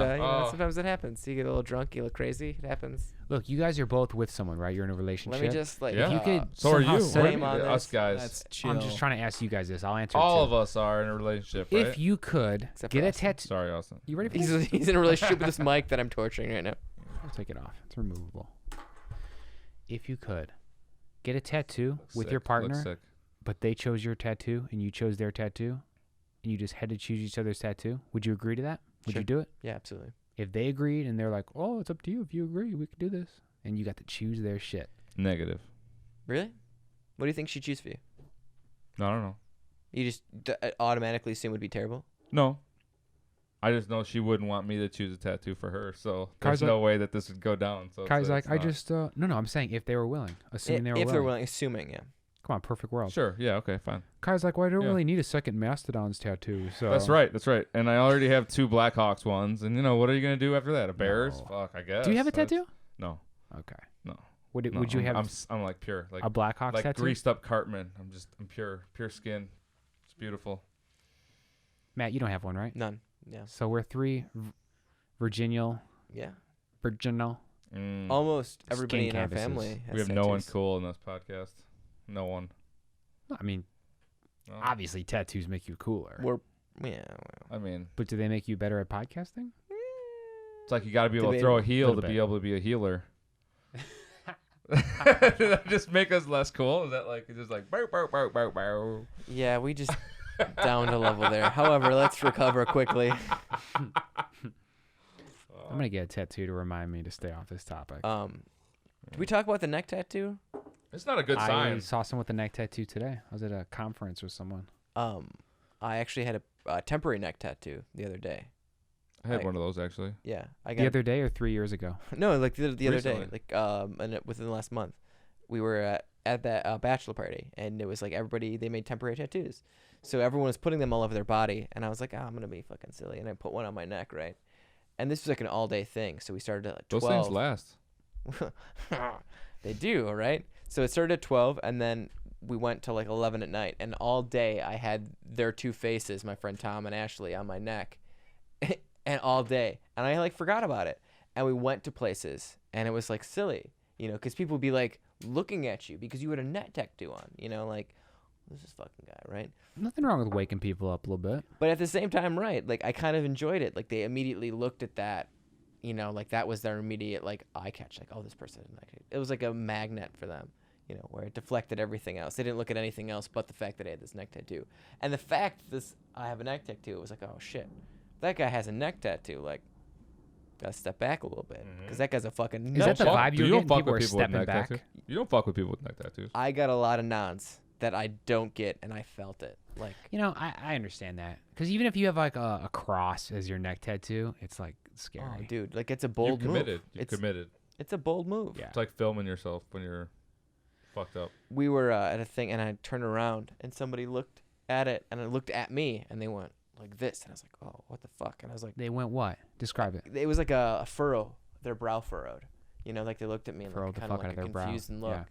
Yeah, you know, oh. sometimes it happens. You get a little drunk, you look crazy. It happens. Look, you guys are both with someone, right? You're in a relationship. Let me just like. Yeah. If you could So are somehow you. say- Same on Us this. guys. That's chill. I'm just trying to ask you guys this. I'll answer All it of too. us are in a relationship, right? If you could Except get for a Austin. tattoo. Sorry, Austin. You ready for this? He's in a relationship with this mic that I'm torturing right now. I'll take it off. It's removable. If you could get a tattoo with Sick. your Looks partner, sick. but they chose your tattoo and you chose their tattoo, and you just had to choose each other's tattoo, would you agree to that? Would Sure. you do it? Yeah, absolutely. If they agreed and they're like, "Oh, it's up to you. If you agree, we could do this," and you got to choose their shit. Negative. Really? What do you think she'd choose for you? No, I don't know. You just automatically assume would be terrible. No. I just know she wouldn't want me to choose a tattoo for her, so Kai's there's no way that this would go down. So Kai's like, it's I not. just no. I'm saying if they were willing, assuming they were If willing. they're willing, assuming, yeah. Come on, perfect world. Sure. Yeah. Okay. Fine. Kai's like, well, I don't Yeah. really need a second Mastodon's tattoo. So That's right. That's right. And I already have 2 Blackhawks ones, and you know what are you gonna do after that? A Bears? No. Fuck, I guess. Do you have a That's- tattoo? No. Okay. No. Would No, would you I'm- have I'm like pure, like a Blackhawks like tattoo? greased up Cartman. I'm pure skin. It's beautiful. Matt, you don't have one, right? None. Yeah. So we're 3 Virginal. Yeah. Virginal. Almost Skin everybody in our canvases. family has We have no one tattoos. cool in this podcast. No one. I mean, No. obviously tattoos make you cooler. We're yeah. Well, I mean, But do they make you better at podcasting? it's like you got to be able to throw a heel to Little be bit. able to be a healer. Did that just make us less cool? Is that like it's just like bow, bow, bow, bow, bow? Yeah, we just downed a level there. However, let's recover quickly. I'm gonna get a tattoo to remind me to stay off this topic. Did we talk about the neck tattoo? It's not a good I sign. saw someone with a neck tattoo today. I was at a conference with someone. I actually had a temporary neck tattoo the other day. I had one of those actually. Yeah, I The got other day or 3 years ago? no, like the other day, Recently. and within the last month, we were at that bachelor party, and it was like everybody they made temporary tattoos, so everyone was putting them all over their body, and I was like, I'm gonna be fucking silly, and I put one on my neck, right, and this was like an all day thing, so we started at like 12. Those things last. They do, right? So it started at 12, and then we went to like 11 at night, and all day I had their two faces, my friend Tom and Ashley, on my neck, and all day, and I like forgot about it, and we went to places, and it was like silly, because people would be like looking at you because you had a neck tattoo on, like, who's this fucking guy, right? Nothing wrong with waking people up a little bit. But at the same time, right, like I kind of enjoyed it. Like they immediately looked at that, like that was their immediate like eye catch, like, oh, this person is neck tattoo. It was like a magnet for them. Where it deflected everything else. They didn't look at anything else but the fact that I had this neck tattoo. And the fact I have a neck tattoo, it was like, oh, shit. That guy has a neck tattoo. Like, gotta step back a little bit. Because that guy's a fucking Is that the vibe You you're don't getting? fuck People are with people with stepping neck back. tattoos. You don't fuck with people with neck tattoos. I got a lot of nods that I don't get, and I felt it. Like, I understand that. Because even if you have like a cross as your neck tattoo, it's like scary. oh, dude, like it's a You're bold committed. move. You're committed. It's a bold move. Yeah. It's like filming yourself when you're fucked up. We were at a thing, and I turned around, and somebody looked at it, and it looked at me, and they went like this, and I was like, oh, what the fuck? And I was like, They went what? Describe it. it was like a furrow, their brow furrowed. Like they looked at me and Furrowed like, the kind of fuck out like of a their brow. confused look. Yeah.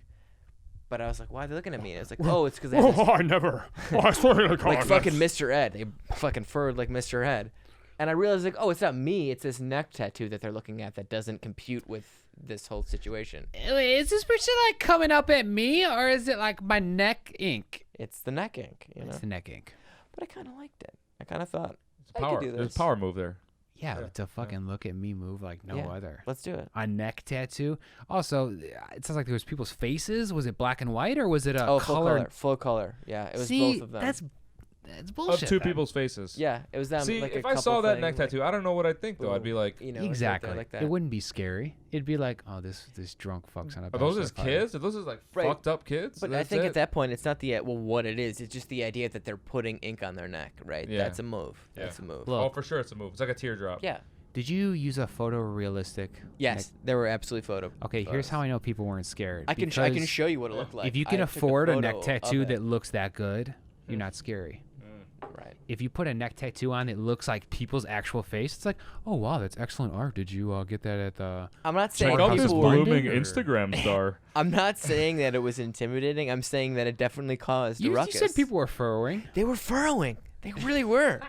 But I was like, why are they looking at me? And it's like, oh, it's because they had this, I never. I swear to God. like fucking Mr. Ed. They fucking furrowed like Mr. Ed. And I realized like, oh, it's not me. It's this neck tattoo that they're looking at that doesn't compute with this whole situation. Wait, is this person like coming up at me, or is it like my neck ink? It's the neck ink, It's the neck ink. But I kind of liked it. I kind of thought, It's I power. could do There's this. a power move there. Yeah, to fucking look at me move like no Yeah. other. Let's do it. A neck tattoo. Also, it sounds like there was people's faces. Was it black and white, or was it a Oh, full color? color. Full color. Yeah, it was See, both of them. that's bullshit. Of two then. people's faces. Yeah, it was them. See, like if a I saw couple that thing, neck like, tattoo, I don't know what I'd think though. I'd be boom, like, it's right there Exactly. like that. It wouldn't be scary. It'd be like, oh, this drunk fucks on a. are those bachelor his party. kids? Are those his like Right. fucked up kids? But I That's think it? at that point, it's not the what it is. It's just the idea that they're putting ink on their neck, right? Yeah. That's a move. Yeah. That's a move. Look. Oh, for sure, it's a move. It's like a teardrop. Yeah. Did you use a photorealistic? Yes, there were absolutely photo. Okay, here's how I know people weren't scared. I can because show you what it looked like. if you I can took a afford a photo neck of tattoo it. that looks that good, you're not scary. right. If you put a neck tattoo on that looks like people's actual face, it's like, oh wow, that's excellent art. Did you get that at the? I'm not Check saying Check out out House this of people were, London, blooming or- Instagram star. I'm not saying that it was intimidating. I'm saying that it definitely caused a You ruckus. said people were furrowing. They were furrowing. They really were.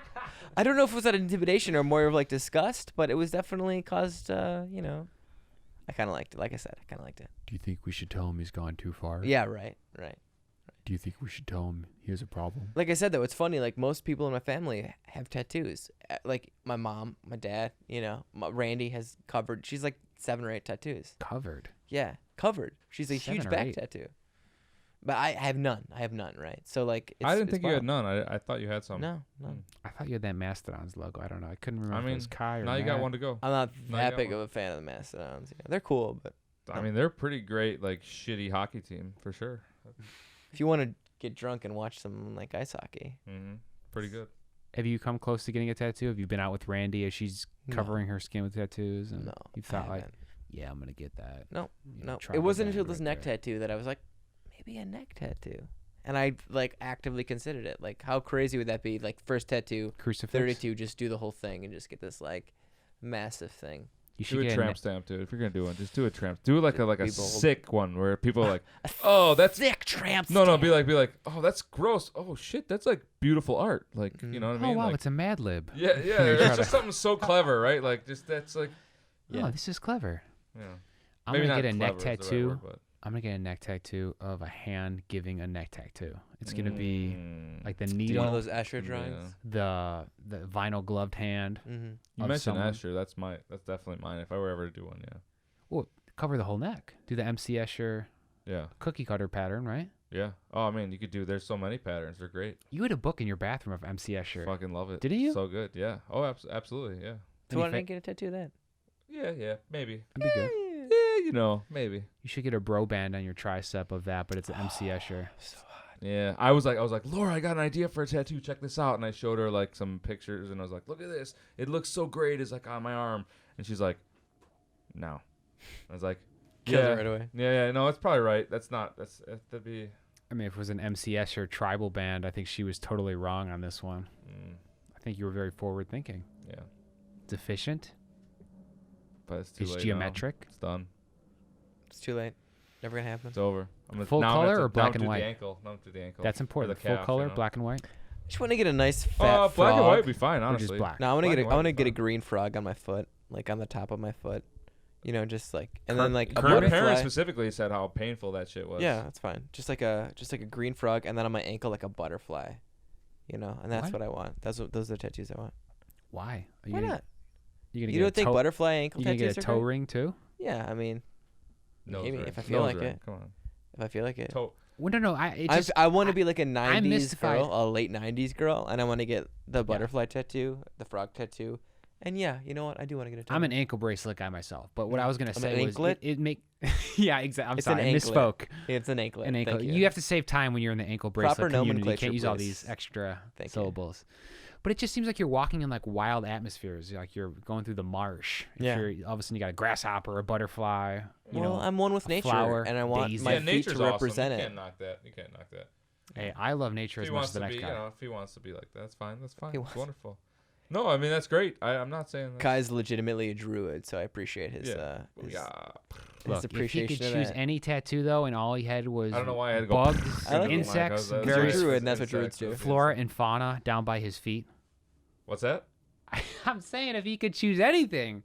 I don't know if it was out of intimidation or more of like disgust, but it was definitely caused. I kind of liked it. Like I said, I kind of liked it. Do you think we should tell him he's gone too far? Yeah. Right. Do you think we should tell him he has a problem? Like I said, though, it's funny. Like most people in my family have tattoos. Like my mom, my dad. Randy has covered. She's like 7 or 8 tattoos. Covered. Yeah, covered. She's a 7 huge or back 8. tattoo. But I have none. Right? So like, I didn't it's think you had wild. none. I thought you had some. No. I thought you had that Mastodon's logo. I don't know. I couldn't remember I if mean, it was Kai or now you got Matt. one to go. I'm not No, you that got big one. of a fan of the Mastodons. They're cool, but I mean, they're pretty great, like shitty hockey team for sure. if you want to get drunk and watch some like ice hockey, Pretty good. Have you come close to getting a tattoo? Have you been out with Randy as she's No. covering her skin with tattoos? And no, you I thought like, haven't. yeah, I'm gonna get that. No, You no. tried It the wasn't band until this right neck there. tattoo that I was like, maybe a neck tattoo, and I like actively considered it. Like, how crazy would that be? Like, first tattoo, Crucifix. 32, just do the whole thing and just get this like massive thing. You Do should a get tramp stamp, dude. If you're gonna do one, just do a tramp. Do like a Be bold. sick one where people are like, oh, that's Thick tramp. no, be like, oh, that's gross. Oh shit, that's like beautiful art. Like, you know what I Oh mean? wow, Like, it's a Mad Lib. yeah, You're it's trying just something so clever, right? Like, just that's like, Yeah. Oh, this is clever. yeah. I'm Maybe gonna not get a neck clever is the right tattoo. word, but- I'm gonna get a neck tattoo of a hand giving a neck tattoo. It's gonna be like the needle, One of those Escher drawings. the vinyl gloved hand. Mm-hmm. You of mentioned someone. Asher. That's definitely mine. If I were ever to do one, yeah. Well, cover the whole neck. Do the MC Escher Yeah. cookie cutter pattern, right? Yeah. Oh, I mean, you could do. There's so many patterns. They're great. You had a book in your bathroom of MC Escher. Fucking love it. Didn't you? So good. Yeah. Oh, absolutely. Yeah. So why didn't I get a tattoo then? Yeah. Maybe. That'd be good. Yeah. Maybe. You should get a bro band on your tricep of that, but it's an MC Escher. So Yeah. I was like, Laura, I got an idea for a tattoo. Check this out. And I showed her like some pictures, and I was like, look at this. It looks so great. It's like on my arm. And she's like, no. I was like, killed yeah. it right away. Yeah. No, that's probably right. That'd be. I mean, if it was an MC Escher tribal band, I think she was totally wrong on this one. I think you were very forward thinking. Yeah. It's efficient. But it's too It's late. geometric. Now. It's done. It's too late. Never gonna happen. It's over. Full color or black and white? The ankle. Now I'm to the ankle. That's important. the Full calf, color, you know? black and white. I just want to get a nice fat Black frog. and white would be fine, Or just honestly. black. No, I want to Black get and I white want to would be get a fine. green frog on my foot, like on the top of my foot. You know, just like and Cur- then like a Her parents butterfly. specifically said how painful that shit was. Yeah, that's fine. Just like a green frog, and then on my ankle like a butterfly. You know, and that's What? what I want. Those are the tattoos I want. Why? Are Why gonna, not? You gonna You get don't a think toe, butterfly ankle You gonna tattoos get a are toe great? ring too? Yeah, I mean, Nose maybe ring. if I feel Nose like ring. it. Come on. If I feel like it. Toe. Well, no. I want to be like a 90s mystified. girl, a late 90s girl, and I want to get the butterfly tattoo, the frog tattoo. And yeah, you know what? I do want to get a tattoo. I'm an ankle bracelet guy myself, but what I was gonna I'm say an was anklet? it make yeah, exactly. I'm It's an sorry, I anklet. misspoke. It's an anklet. An ankle. Thank you. You have to save time when you're in the ankle bracelet Proper community. You nomenclature, can't use all please. these extra Thank you. syllables. But it just seems like you're walking in like wild atmospheres, like you're going through the marsh. If Yeah. All of a sudden you got a grasshopper, a butterfly. You well, know, I'm one with a nature, flower, and I want daisy. my Yeah, feet nature's to represent awesome. it. You can't knock that. hey, I love nature If as he much wants as the to next be, guy. if he wants to be like that, that's fine. That's fine. He It's wants- wonderful. No, I mean that's great. I'm not saying that. Kai's legitimately a druid, so I appreciate his Yeah. his, Yeah. his Look, if he appreciation could of choose that. any tattoo though, and all he had was I don't know why I had to go. bugs, I like it. insects, Because You're a various druid, and that's what druids do. flora and fauna down by his feet. What's that? I'm saying if he could choose anything,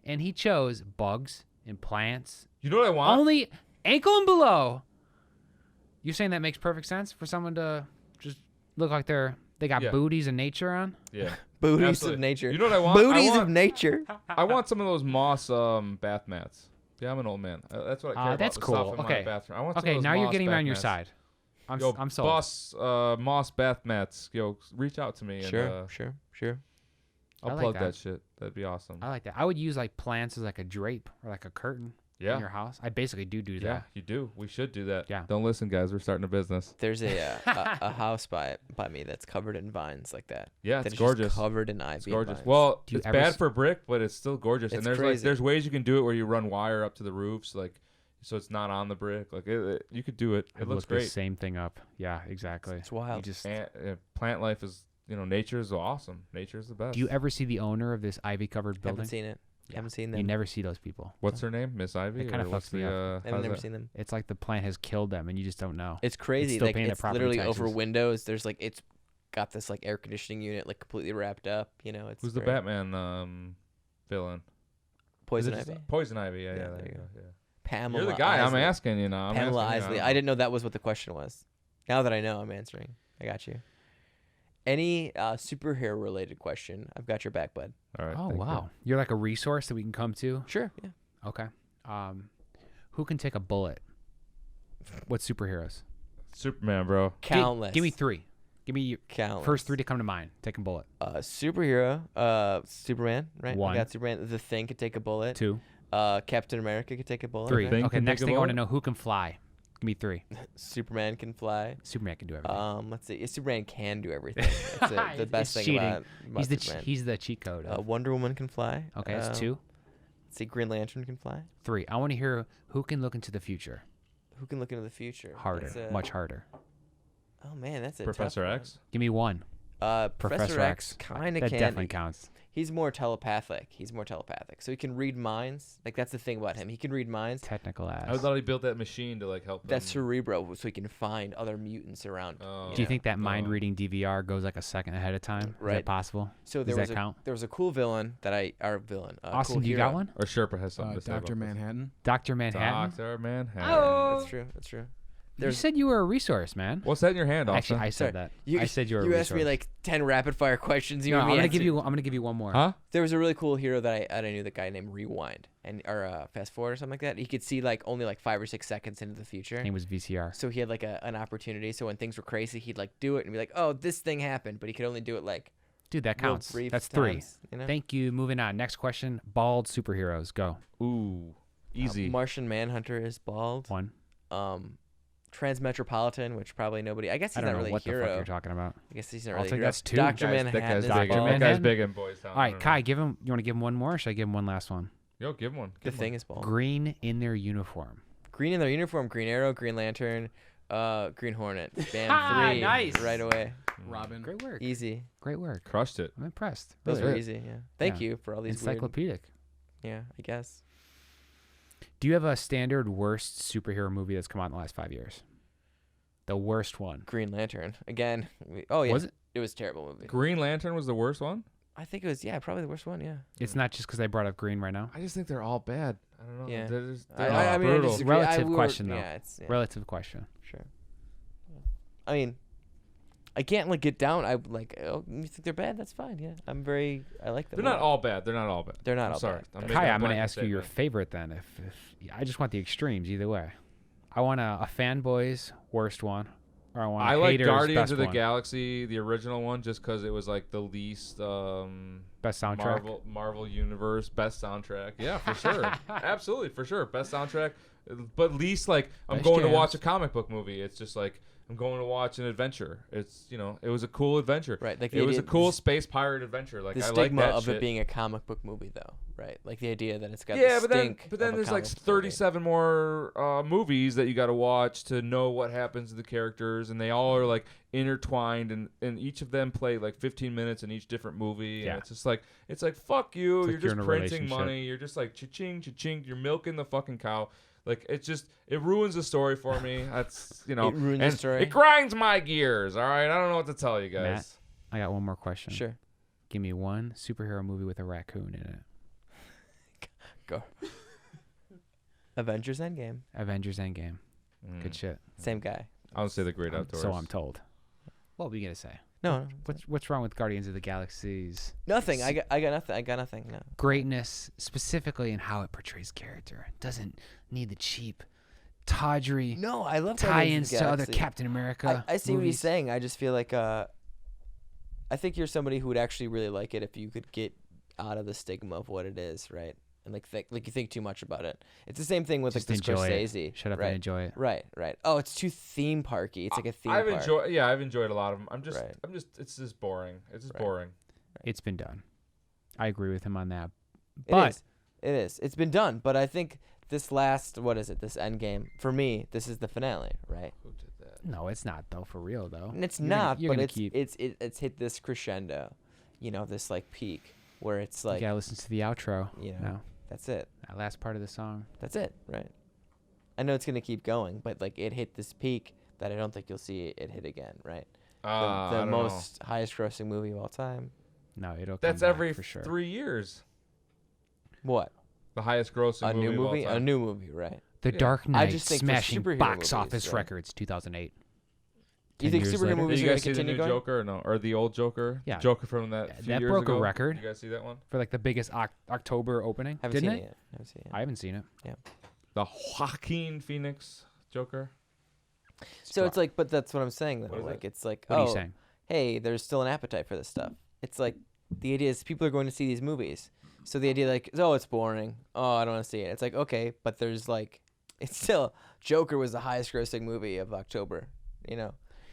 and he chose bugs and plants, You know what I want? only ankle and below. You're saying that makes perfect sense for someone to just look like they got Yeah. booties and nature on? Yeah. Booties Absolutely. of nature. You know what I want? Booties I want, of nature. I want some of those moss bath mats. Yeah, I'm an old man. That's what I care about. That's the cool. stuff in Okay. my bathroom. I want some Okay, of those now you're moss getting me bath on your mats. side. I'm Yo, sold. moss bath mats. Yo, reach out to me and Sure. I I'll like plug that. that shit. That'd be awesome. I like that. I would use like plants as like a drape or like a curtain Yeah. in your house. I basically do Yeah, that. you do. We should do that. Yeah. Don't listen, guys. We're starting a business. There's a house by me that's covered in vines like that. Yeah, That it's is just gorgeous. covered in ivy. It's gorgeous. vines. Well, Do you it's ever bad for brick, but it's still gorgeous. It's And there's crazy. there's ways you can do it where you run wire up to the roofs, like so it's not on the brick. Like you could do it. I It looks looked the great. same thing up. Yeah, exactly. it's wild. You just And, plant life is, nature is awesome. Nature is the best. do you ever see the owner of this ivy-covered building? Haven't seen it. Yeah. Haven't seen them. You never see those people. What's her name? Miss Ivy? It kinda Or what's fucks me the, up. I've how's never that? seen them. It's like the plant has killed them, and you just don't know. It's crazy. still Like paying the it's property literally over taxes. windows. There's like it's got this like air conditioning unit like completely wrapped up. You know, it's Who's the very- Batman villain? Poison Is it just- Ivy. Poison Ivy. Yeah, Yeah, there there you you go. Yeah. Pamela. You're the guy. I'm Isley. asking you now. Pamela asking you. Isley. don't I know. didn't know that was what the question was. Now that I know, I'm answering. I got you. Any superhero related question? I've got your back, bud. All right. Oh thank you. wow, you're like a resource that we can come to. Sure. Yeah. Okay. Who can take a bullet? What superheroes? Superman, bro. Countless. Give me three. Give me your Countless. first three to come to mind. Take a bullet. Superhero. Superman. Right. One. We got Superman. The Thing could take a bullet. Two. Captain America could take a bullet. Three. Thing Okay. can Next take a thing I want to bullet? know who can fly. Give me three. Superman can fly. Superman can do everything. Let's see. Superman can do everything. That's the It's best thing cheating. about Superman. He's the cheat code. Wonder Woman can fly. Okay, that's two. Let's see. Green Lantern can fly. Three. I want to hear who can look into the future. Who can look into the future? Harder. That's Much harder. Oh man, that's a Professor tough X. Give me one. One. Professor Professor X X. kind of That can. definitely counts. He's more telepathic. So he can read minds. Like that's the thing about him. He can read minds. Technical ass. I thought he built that machine to like help. That's them. Cerebro, so he can find other mutants around. Oh. Do you think that mind Oh. reading DVR goes like a second ahead of time? Is Right. that possible? So Does there was that count? there was a cool villain Austin, cool do you hero. got one? Or Sherpa has something to say. Dr. about this. Manhattan. Dr. Manhattan. Dr. Manhattan. Oh. That's true. You said you were a resource, man. What's that in your hand, Actually, Austin? I said Sorry. that. I said you were a You resource. asked me like 10 rapid fire questions. You No, made me I'm answer. gonna give you one more. Huh? There was a really cool hero that I knew, the guy named Rewind or Fast Forward or something like that. He could see like only like 5 or 6 seconds into the future. His name was VCR. So he had like an opportunity. So when things were crazy, he'd like do it and be like, "Oh, this thing happened," but he could only do it like Dude, that real counts. brief That's 3. times, you know? Thank you. Moving on. Next question. Bald superheroes. Go. Ooh, easy. Martian Manhunter is bald. 1. Transmetropolitan, which probably nobody. I guess I he's don't not know really what a hero. the fuck you're talking about. I guess he's not I'll really a take hero. that's 2. Doctor that Manhattan guy's is Dr. big. bald. That guy's Manhattan? big in Boys Town. All right, Kai, give him. You want to give him one more? Or should I give him one last one? Yo, give him one. The Give him Thing is bald. Green in their uniform. Green in their uniform. Green Arrow. Green Lantern. Green Hornet. Bam. 3. Nice. Right away. Robin. Great work. Easy. Great work. Crushed it. I'm impressed. Those Really. were easy. Yeah. Thank Yeah. you for all these weird. Encyclopedic. Yeah, I guess. Do you have a standard worst superhero movie that's come out in the last 5 years? The worst one. Green Lantern again. Oh yeah. Was it? It was a terrible movie. Green Lantern was the worst one. I think it was probably the worst one. Yeah. It's not just because I brought up green right now. I just think they're all bad. I don't know. Yeah. They're I all mean, I brutal. disagree. Relative we were- question, though. Yeah, it's Relative question. sure. I mean, I can't like get down. I like. Oh, you think they're bad? That's fine. Yeah, I like them. They're not all bad. They're not all bad. They're not I'm all sorry. bad. I'm Kai, making Kai, a I'm going to blanket ask you your statement. favorite then. If I just want the extremes either way. I want a fanboy's worst one, or I want I a like hater's Guardians best of the one. Galaxy, the original one, just because it was like the least Best soundtrack. Marvel Universe best soundtrack. Yeah, for sure. Absolutely, for sure. Best soundtrack, but least like I'm Best going to jams. watch a comic book movie. It's just like I'm going to watch an adventure. It's it was a cool adventure. Right, like it was a idea- cool space pirate adventure. Like The I like stigma that of shit. it being a comic book movie, though, right? Like the idea that it's got Yeah, the but then stink. but then of a there's like comic book movie. 37 more movies that you got to watch to know what happens to the characters, and they all are like intertwined, and each of them play like 15 minutes in each different movie. Yeah. And it's like fuck you. It's like You're you're just in a printing relationship. money. You're just like cha-ching, cha-ching. You're milking the fucking cow. Like it ruins the story for me. That's It ruins the and story. It grinds my gears. All right, I don't know what to tell you guys. Matt? I got one more question. Sure. Give me one superhero movie with a raccoon in it. Go. Avengers Endgame. Avengers Endgame. Good shit. Same guy. I would say the Great Outdoors. So I'm told. What were you gonna say? No, What's wrong with Guardians of the Galaxy's nothing. I got nothing. I got nothing. No. greatness, specifically in how it portrays character? It doesn't need the cheap, tawdry No, I love Guardians of tie-ins the to other Galaxy. Captain America. I see what he's movies. saying. I just feel like I think you're somebody who would actually really like it if you could get out of the stigma of what it is, right? And like you think too much about it. It's the same thing with Just like the enjoy it. Scorsese. Shut up right? and enjoy it. Right. Oh, it's too theme parky. It's like a theme I've park. enjoyed a lot of them. Right. It's just boring. It's just Right. boring. It's been done. I agree with him on that. It But is. It is. It's been done, but I think this last this end game for me, this is the finale, right? Who did that? no, it's not though. For real though. And it's You're gonna- not, you're but gonna it's keep. it's hit this crescendo, this like peak where it's You like gotta listen to the outro. no, that's it. That last part of the song. That's it, right? I know it's gonna keep going, but like it hit this peak that I don't think you'll see it hit again, right? I The don't most highest grossing movie of all time. No, it'll. That's come back every for sure. 3 years. What? The highest grossing A movie new of all movie? A time. new movie, right? The Yeah. Dark I Knight just think for smashing superhero box movies, office right? records 2008. You 10 think years superhero later. Did movies you are gonna guys see the continue new going? Joker or no? Or the old Joker? Yeah. Joker from that That few years broke a ago? record. You guys see that one? For like the biggest October opening, Haven't didn't seen it? it yet. Haven't seen it I haven't seen it. The Joaquin Phoenix Joker? So it's like, but that's what I'm saying though. What is Like it? it's like, What are you oh, saying? hey, there's still an appetite for this stuff. It's like the idea is people are going to see these movies. So the idea like, oh, it's boring. Oh, I don't want to see it. It's like, okay, but there's like, it's still Joker was the highest grossing movie of October.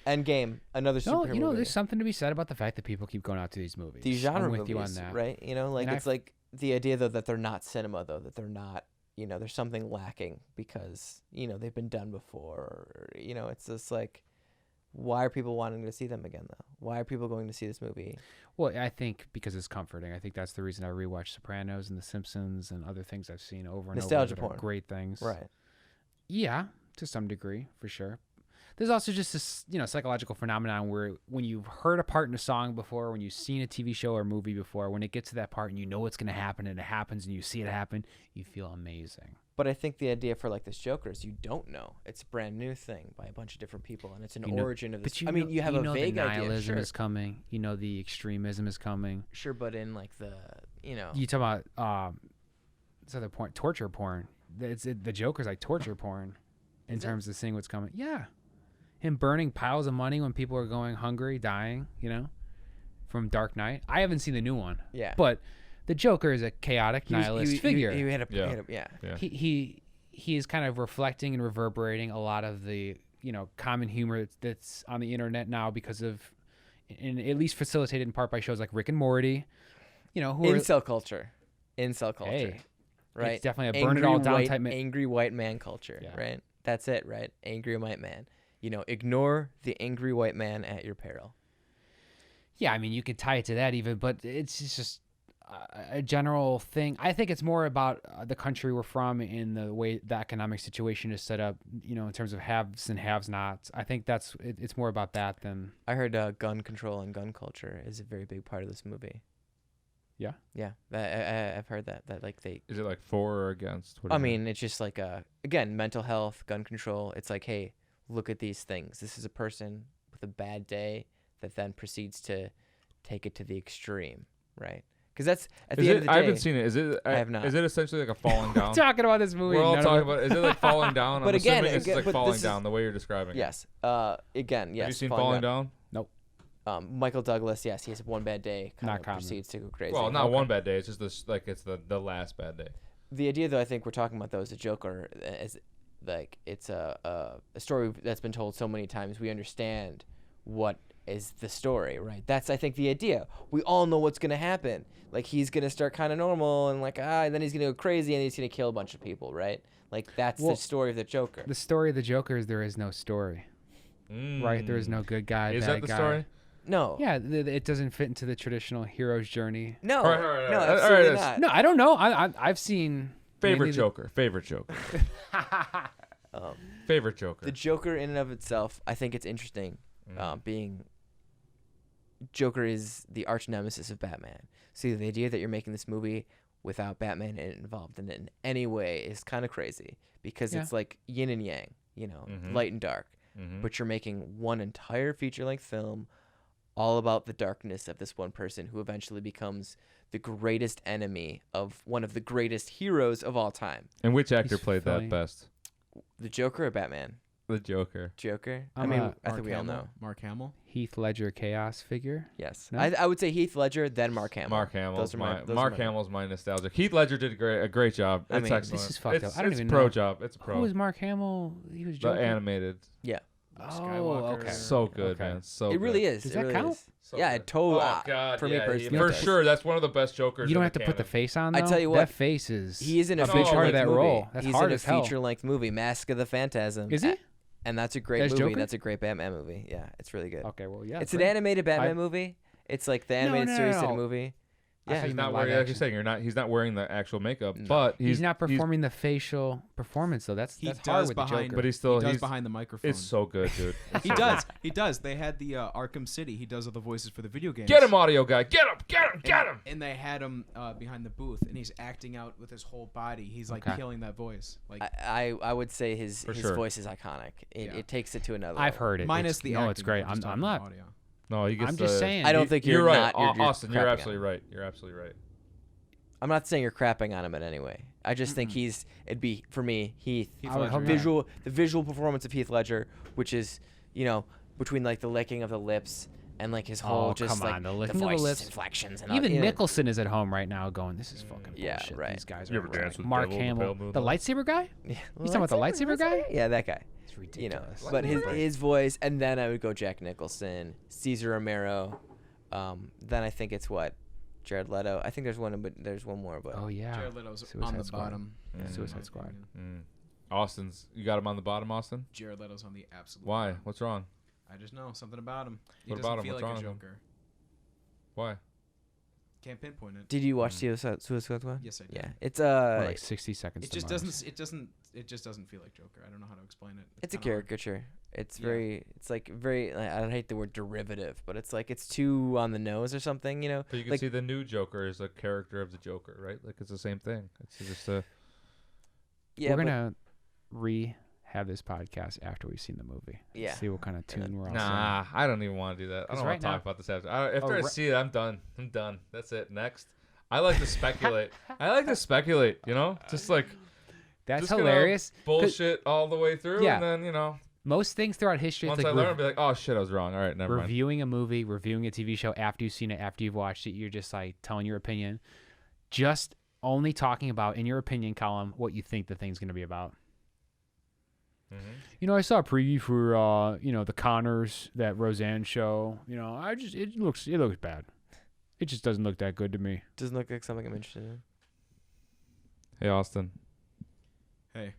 Endgame, another No, superhero movie. there's something to be said about the fact that people keep going out to these movies. These genre I'm with movies, you on that. right? Like And it's like the idea though that they're not cinema though, that they're not. There's something lacking because they've been done before. Or, it's just like, why are people wanting to see them again though? Why are people going to see this movie? Well, I think because it's comforting. I think that's the reason I rewatch Sopranos and The Simpsons and other things I've seen over and Nostalgia over that are porn. great things. Right. Yeah, to some degree, for sure. There's also just this, psychological phenomenon where when you've heard a part in a song before, when you've seen a TV show or movie before, when it gets to that part and you know what's going to happen and it happens and you see it happen, you feel amazing. But I think the idea for like this Joker is you don't know. It's a brand new thing by a bunch of different people, and it's an origin of this. I mean, you have a vague the idea. nihilism Sure. is coming. You know the extremism is coming. Sure, but in like the You talk about this other point, torture porn. The Joker's like torture porn in terms of seeing what's coming. Yeah, him burning piles of money when people are going hungry, dying. From Dark Knight. I haven't seen the new one. Yeah, but the Joker is a chaotic nihilist figure. He had a Yeah. He is kind of reflecting and reverberating a lot of the common humor that's on the internet now because of, and at least facilitated in part by shows like Rick and Morty. Who incel culture. Hey, right? It's definitely a burn it all down type. Angry white man culture, right? That's it, right? Angry white man. Ignore the angry white man at your peril. Yeah, I mean, you could tie it to that even, but it's just a general thing. I think it's more about the country we're from and the way the economic situation is set up, in terms of haves and have-nots. I think it's more about that than... I heard gun control and gun culture is a very big part of this movie. Yeah? Yeah, I've heard that like they... Is it like for or against? I mean, it's just like, again, mental health, gun control. It's like, hey, look at these things. This is a person with a bad day that then proceeds to take it to the extreme, right? Because that's at the end of the day. I haven't seen it. Is it? I have not. Is it essentially like a falling down? We're talking about this movie. We're all talking about. Is it like falling down? But I'm again, assuming it's like but falling this down the way you're describing it. Yes. Again, yes. Have you seen Falling Down? Nope. Michael Douglas, yes, he has one bad day. Not common. Proceeds to go crazy. Well, not one bad day. It's just this, like it's the last bad day. The idea, though, I think we're talking about though is a Joker is like it's a story that's been told so many times. We understand what is the story, right? That's I think the idea. We all know what's gonna happen. Like he's gonna start kind of normal and like and then he's gonna go crazy and he's gonna kill a bunch of people, right? Like that's the story of the Joker. The story of the Joker is there is no story, right? There is no good guy, Is bad that the guy. story? No. Yeah, it doesn't fit into the traditional hero's journey. No. All right. No, All right, absolutely let's- not. No, I don't know. I've seen Favorite Joker. Favorite Joker. Favorite Joker. The Joker in and of itself, I think it's interesting. Being Joker is the arch nemesis of Batman. See, the idea that you're making this movie without Batman involved in it in any way is kind of crazy because it's like yin and yang, light and dark. But you're making one entire feature-length film all about the darkness of this one person who eventually becomes the greatest enemy of one of the greatest heroes of all time. And which actor He's played funny. that best? The Joker or Batman? The Joker. Joker? I I'm mean, a- I think we all know. Mark Hamill. Heath Ledger chaos figure. Yes. No? I would say Heath Ledger, then Mark Hamill. Mark Hamill's Those are my- those are Mark my- Hamill's my nostalgia. Heath Ledger did a great job. I It's mean, excellent. This is fucked up. I don't it's even pro know. job. It's pro. Who was Mark Hamill? He was The Joker. animated. Yeah. Oh, Skywalker. okay. So good, Okay. man. So It really good. is. Does It that really count? is. So Yeah, good. it totally. Oh God, for me yeah, personally, for it does. sure. That's one of the best Jokers. You don't in have to put the canon. face on. I Though? tell you what, that face is. He is in a A big part of feature-length that movie. role. That's He's hard in a as hell. feature-length movie, Mask of the Phantasm. Is he? And that's a great As movie. Joker? That's a great Batman movie. Yeah, it's really good. Okay, well, yeah. It's an great. animated Batman I- movie. It's like the No, animated no, series no, did a no. movie. I Yeah. thought you He's meant not live wearing. Like you're action. saying, he's not wearing the actual makeup, No. but He's not performing the facial performance though. That's He hard does with the behind, Joker. But he's still- he does he's- behind the microphone. It's so good, dude. It's He so does. He does. They had the Arkham City. He does all the voices for the video games. Get him, audio guy. Get him. Get him. Get him. And they had him behind the booth, and he's acting out with his whole body. He's like Okay. killing that voice. Like I would say his sure. voice is iconic. Yeah. It takes it to another I've level. heard it. minus it's, the no, acting. it's great. we're just I'm talking not. audio. No, he gets. I'm just saying. I don't think you're right, not. You're Austin. You're crapping on absolutely him. right. You're absolutely right. I'm not saying you're crapping on him in any way. I just think it'd be for me Heath Heath I would Ledger, hope yeah. the visual performance of Heath Ledger, which is between like the licking of the lips and like his whole just come like on, the licking of the voice lips. inflections and Even all, Nicholson is at home right now going, "This is fucking Yeah, bullshit. right. These guys You are ever dance with the Mark devil in the Hamill, pale the moonlight? lightsaber guy. Yeah. He's talking about the lightsaber guy? Yeah, that guy. It's ridiculous. But his voice, and then I would go Jack Nicholson, Cesar Romero. Then I think it's what Jared Leto. I think there's one more, but Oh yeah. Jared Leto's Suicide on the Squad. bottom. Mm. in Suicide my Squad. opinion. Austin's. You got him on the bottom, Austin. Jared Leto's on the absolute. Why? bottom. What's wrong? I just know something about him. He What doesn't about him? feel What's like wrong a with him? Joker. Why? Can't pinpoint it. did you watch Suicide Squad? Yes, I did. Yeah, it's Or like 60 seconds. It to just Mars. doesn't. It just doesn't feel like Joker. I don't know how to explain it. it's a kinda hard. caricature. It's Yeah. very. It's like very. I don't hate the word derivative, but it's like it's too on the nose or something. But you can Like- see the new Joker is a character of the Joker, right? Like it's the same thing. It's just a. Yeah, We're but- gonna have this podcast after we've seen the movie. Yeah. See what kind of tune we're all Nah, I don't even want to do that. I 'Cause don't right want to talk now- about this after. After I right- see it, I'm done. I'm done. That's it. Next. I like to speculate. I like to speculate, you know? Just like That's just gonna hilarious. bullshit all the way through, Yeah. and then, you know, Most things throughout history, once it's I like learn, I'll be like, oh shit, I was wrong. All right, never mind. reviewing a movie, reviewing a TV show after you've seen it, after you've watched it, you're just like telling your opinion. Just only talking about, in your opinion column, what you think the thing's going to be about. Mm-hmm. You know, I saw a preview for, the Connors, that Roseanne show. You know, it looks bad. It just doesn't look that good to me. Doesn't look like something I'm interested in. Hey, Austin. Hey,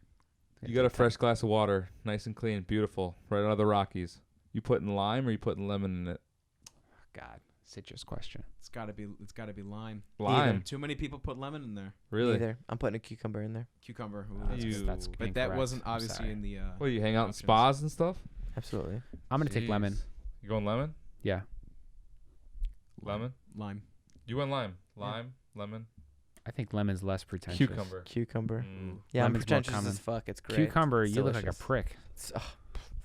You got a fresh glass of water, nice and clean, beautiful, right out of the Rockies. You putting lime or you putting lemon in it? God, citrus question. it's gotta be lime. Lime. Too many people put lemon in there. Really? Either. I'm putting a cucumber in there. Cucumber. Ooh, That's, You- that's but that incorrect. wasn't I'm obviously sorry. in the. What, you hang out in options. spas and stuff? Absolutely. I'm going to take lemon. Jeez. You going lemon? Yeah. Lemon? Lime. You went lime. Lime, lemon, I think lemon's less pretentious. cucumber. Cucumber. Mm. Yeah, I'm Lemon's more pretentious common. as fuck. It's great. Cucumber, It's you look like a delicious. prick. It's,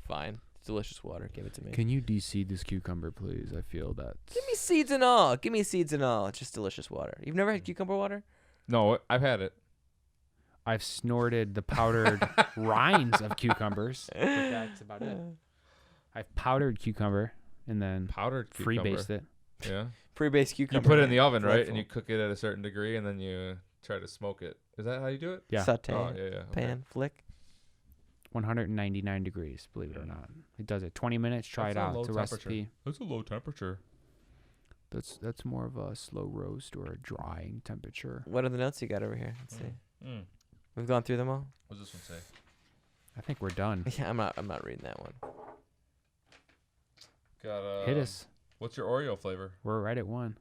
fine. It's delicious water. Give it to me. Can you de-seed this cucumber, please? I feel that. Give me seeds and all. Give me seeds and all. It's just delicious water. You've never had cucumber water? No, I've had it. I've snorted the powdered rinds of cucumbers. But that's about it. I've powdered cucumber and then Powdered cucumber. freebased it. Yeah. Pre-based You cucumber. put it in the oven, right? And Delightful. you cook it at a certain degree, and then you try to smoke it. Is that how you do it? Yeah. Saute. Oh, yeah, yeah. Okay. Pan. Flick. 199 degrees, believe it or not. It does it 20 minutes. Try That's it a out. low It's a temperature. recipe. That's a low temperature. That's more of a slow roast or a drying temperature. What are the notes you got over here? Let's see. Mm. We've gone through them all. What's this one say? I think we're done. Yeah, I'm not reading that one. Got Hit us. What's your Oreo flavor? We're right at 1.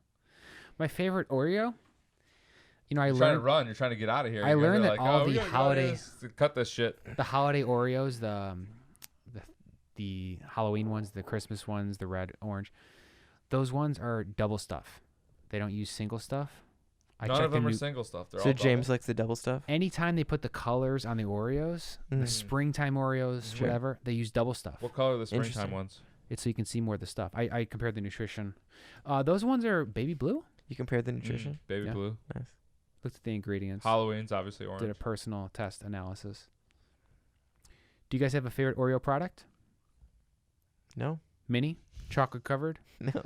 My favorite Oreo? You know, I You're trying to learned run. You're trying to get out of here. I You're gonna learned be that like, all oh, we the gotta go holiday- this- cut this shit. the holiday Oreos, the Halloween ones, the Christmas ones, the red, orange. Those ones are double stuff. They don't use single stuff. I None checked of them the are new- single stuff. They're So all James double. likes the double stuff. Anytime they put the colors on the Oreos, the Mm. springtime Oreos, Sure. whatever, they use double stuff. What color are the springtime Interesting. ones? It's so you can see more of the stuff. I compared the nutrition. Those ones are baby blue. You compared the nutrition. Baby Yeah. blue. Nice. Looked at the ingredients. Halloween's obviously orange. Did a personal test analysis. Do you guys have a favorite Oreo product? No. Mini, chocolate covered. No.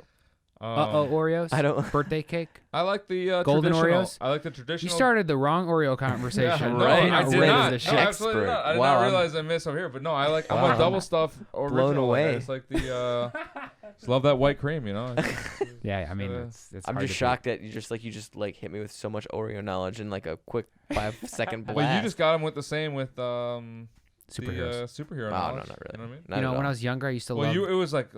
Oreos. I don't. Birthday cake. I like the Golden traditional. Oreos? I like the You traditional. started the wrong Oreo conversation. No, Right. You're I not did ready for not. this No, shit. absolutely not. I did Wow, not I'm- realize I missed over here, but no, I'm Wow. a double stuff original. Blown away. It's like the just love that white cream, you know. Yeah, I mean, Uh, it's I'm hard just to beat. shocked that you just hit me with so much Oreo knowledge in like a quick 5-second blast. Well, you just got them with the same with Superheroes. the superhero. Oh, no, knowledge, not really. You know what I mean? Not You at know, when all. I was younger, I used to Well, love. it was like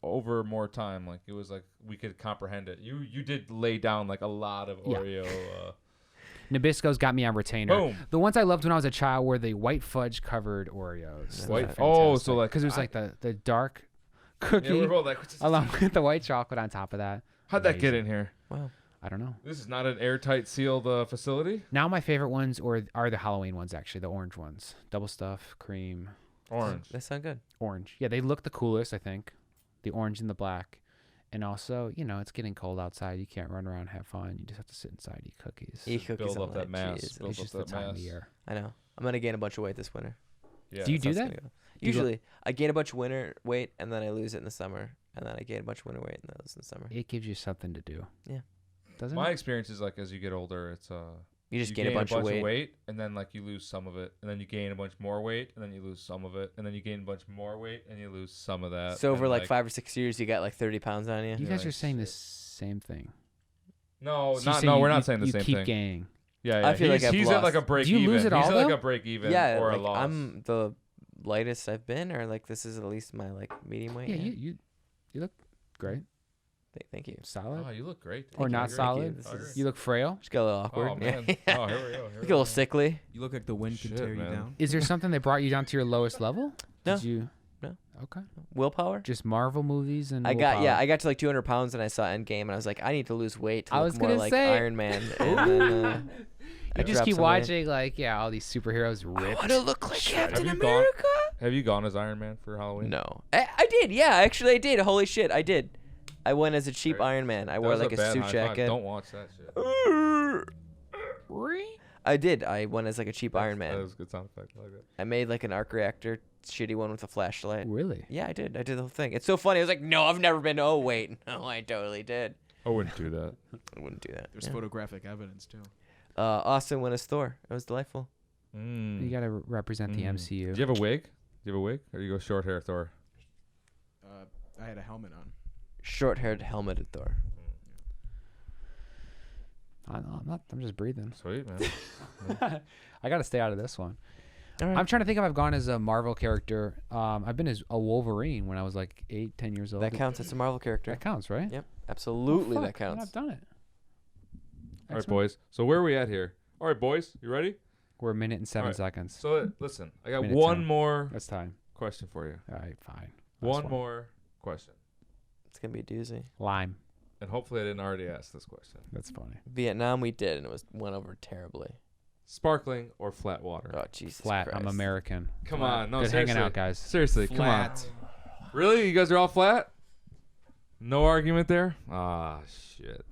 over more time. Like it was like we could comprehend it. You did lay down like a lot of Yeah. Oreo. Nabisco's got me on retainer. Boom. The ones I loved when I was a child were the white fudge covered Oreos. Yeah. White. Oh, so like because it was like the dark Yeah, cookie we're both like, along with the white chocolate on top of that. how'd that get Amazing. in here? Wow. I don't know. This is not an airtight sealed facility. Now my favorite ones are the Halloween ones, actually, the orange ones. Double stuff, cream, Orange. They sound good. orange. Yeah, they look the coolest, I think. The orange and the black. And also, it's getting cold outside. You can't run around and have fun. You just have to sit inside, eat cookies. Eat cookies build all up that night. mass. Jeez. Build It's up just the that time of mass. year. I know. I'm gonna gain a bunch of weight this winter. Yeah. Do you do That's how that? it's gonna go. Do you go- Usually, I gain a bunch of winter weight and then I lose it in the summer, and then I gain a bunch of winter weight and then I lose it in the summer. It gives you something to do. Yeah. Doesn't My it? experience is like as you get older, it's You just you gain a bunch of weight. and then like you lose some of it, and then you gain a bunch more weight, and then you lose some of it, and then you gain a bunch more weight, and you lose some of that. So over and, like 5 or 6 years, you got like 30 pounds on you. You Yeah, guys are like saying the shit. same thing. No, So you not say no, you- we're you- not saying the you same keep thing. gaining. Yeah, I feel like I've he's at like a lost. break Do you even. lose it He's all, at like though? a break even Yeah, or like a loss. I'm the lightest I've been, or like this is at least my like medium weight. Yeah, you look great. Thank you. Solid. Oh, you look great. Or you, not thank you. solid. This Agree. is- You look frail. Just got a little awkward. Oh man. Yeah. Oh, here we go. Here Look a little sickly. You look like the wind Shit, could tear man. you down. Is there something that brought you down to your lowest level? No. Did you? No. Okay. Willpower. Just Marvel movies and I got willpower. I got to like 200 pounds and I saw Endgame and I was like, I need to lose weight to I look was more gonna like say- Iron Man. And then, You just drop keep somebody. watching, like, all these superheroes I ripped. want to look like Captain Have you gone- America. Have you gone as Iron Man for Halloween? No, I did. Yeah, actually, I did. Holy shit, I did. I went as a cheap Right. Iron Man. I That wore was like a bad suit high five. jacket. Don't watch that shit. I did. I went as like a cheap Iron That Man. was a good sound effect. I like that. I made like an arc reactor shitty one with a flashlight. Really? Yeah, I did. I did the whole thing. It's so funny. I was like, no, I've never been. Oh wait, no, I totally did. I wouldn't do that. I wouldn't do that. There's Yeah. photographic evidence too. Austin went as Thor. It was delightful. You got to represent the MCU. Do you have a wig? Do you have a wig? Or you go short hair Thor? I had a helmet on. Short-haired, helmeted Thor. I'm just breathing. Sweet, man. I got to stay out of this one. All right. I'm trying to think if I've gone as a Marvel character. I've been as a Wolverine when I was like 8, 10 years old. That counts. It's a Marvel character. That counts, right? Yep, absolutely. Oh, That fuck, man, counts. I've done it. All right, X-Men. boys. So where are we at here? All right, boys. You ready? We're a minute and 7 right. seconds. So listen, I got Minute one 10. more That's time. question for you. All right, fine. Last One more question. It's gonna be a doozy. Lime. And hopefully I didn't already ask this question. That's funny. Vietnam, we did, and it went over terribly. Sparkling or flat water? Oh Jesus Flat. Christ. I'm American. Come Flat. on. No, Good seriously. hanging out, guys. Seriously, come on. Flat. Really? You guys are all flat? No argument there? Ah, shit.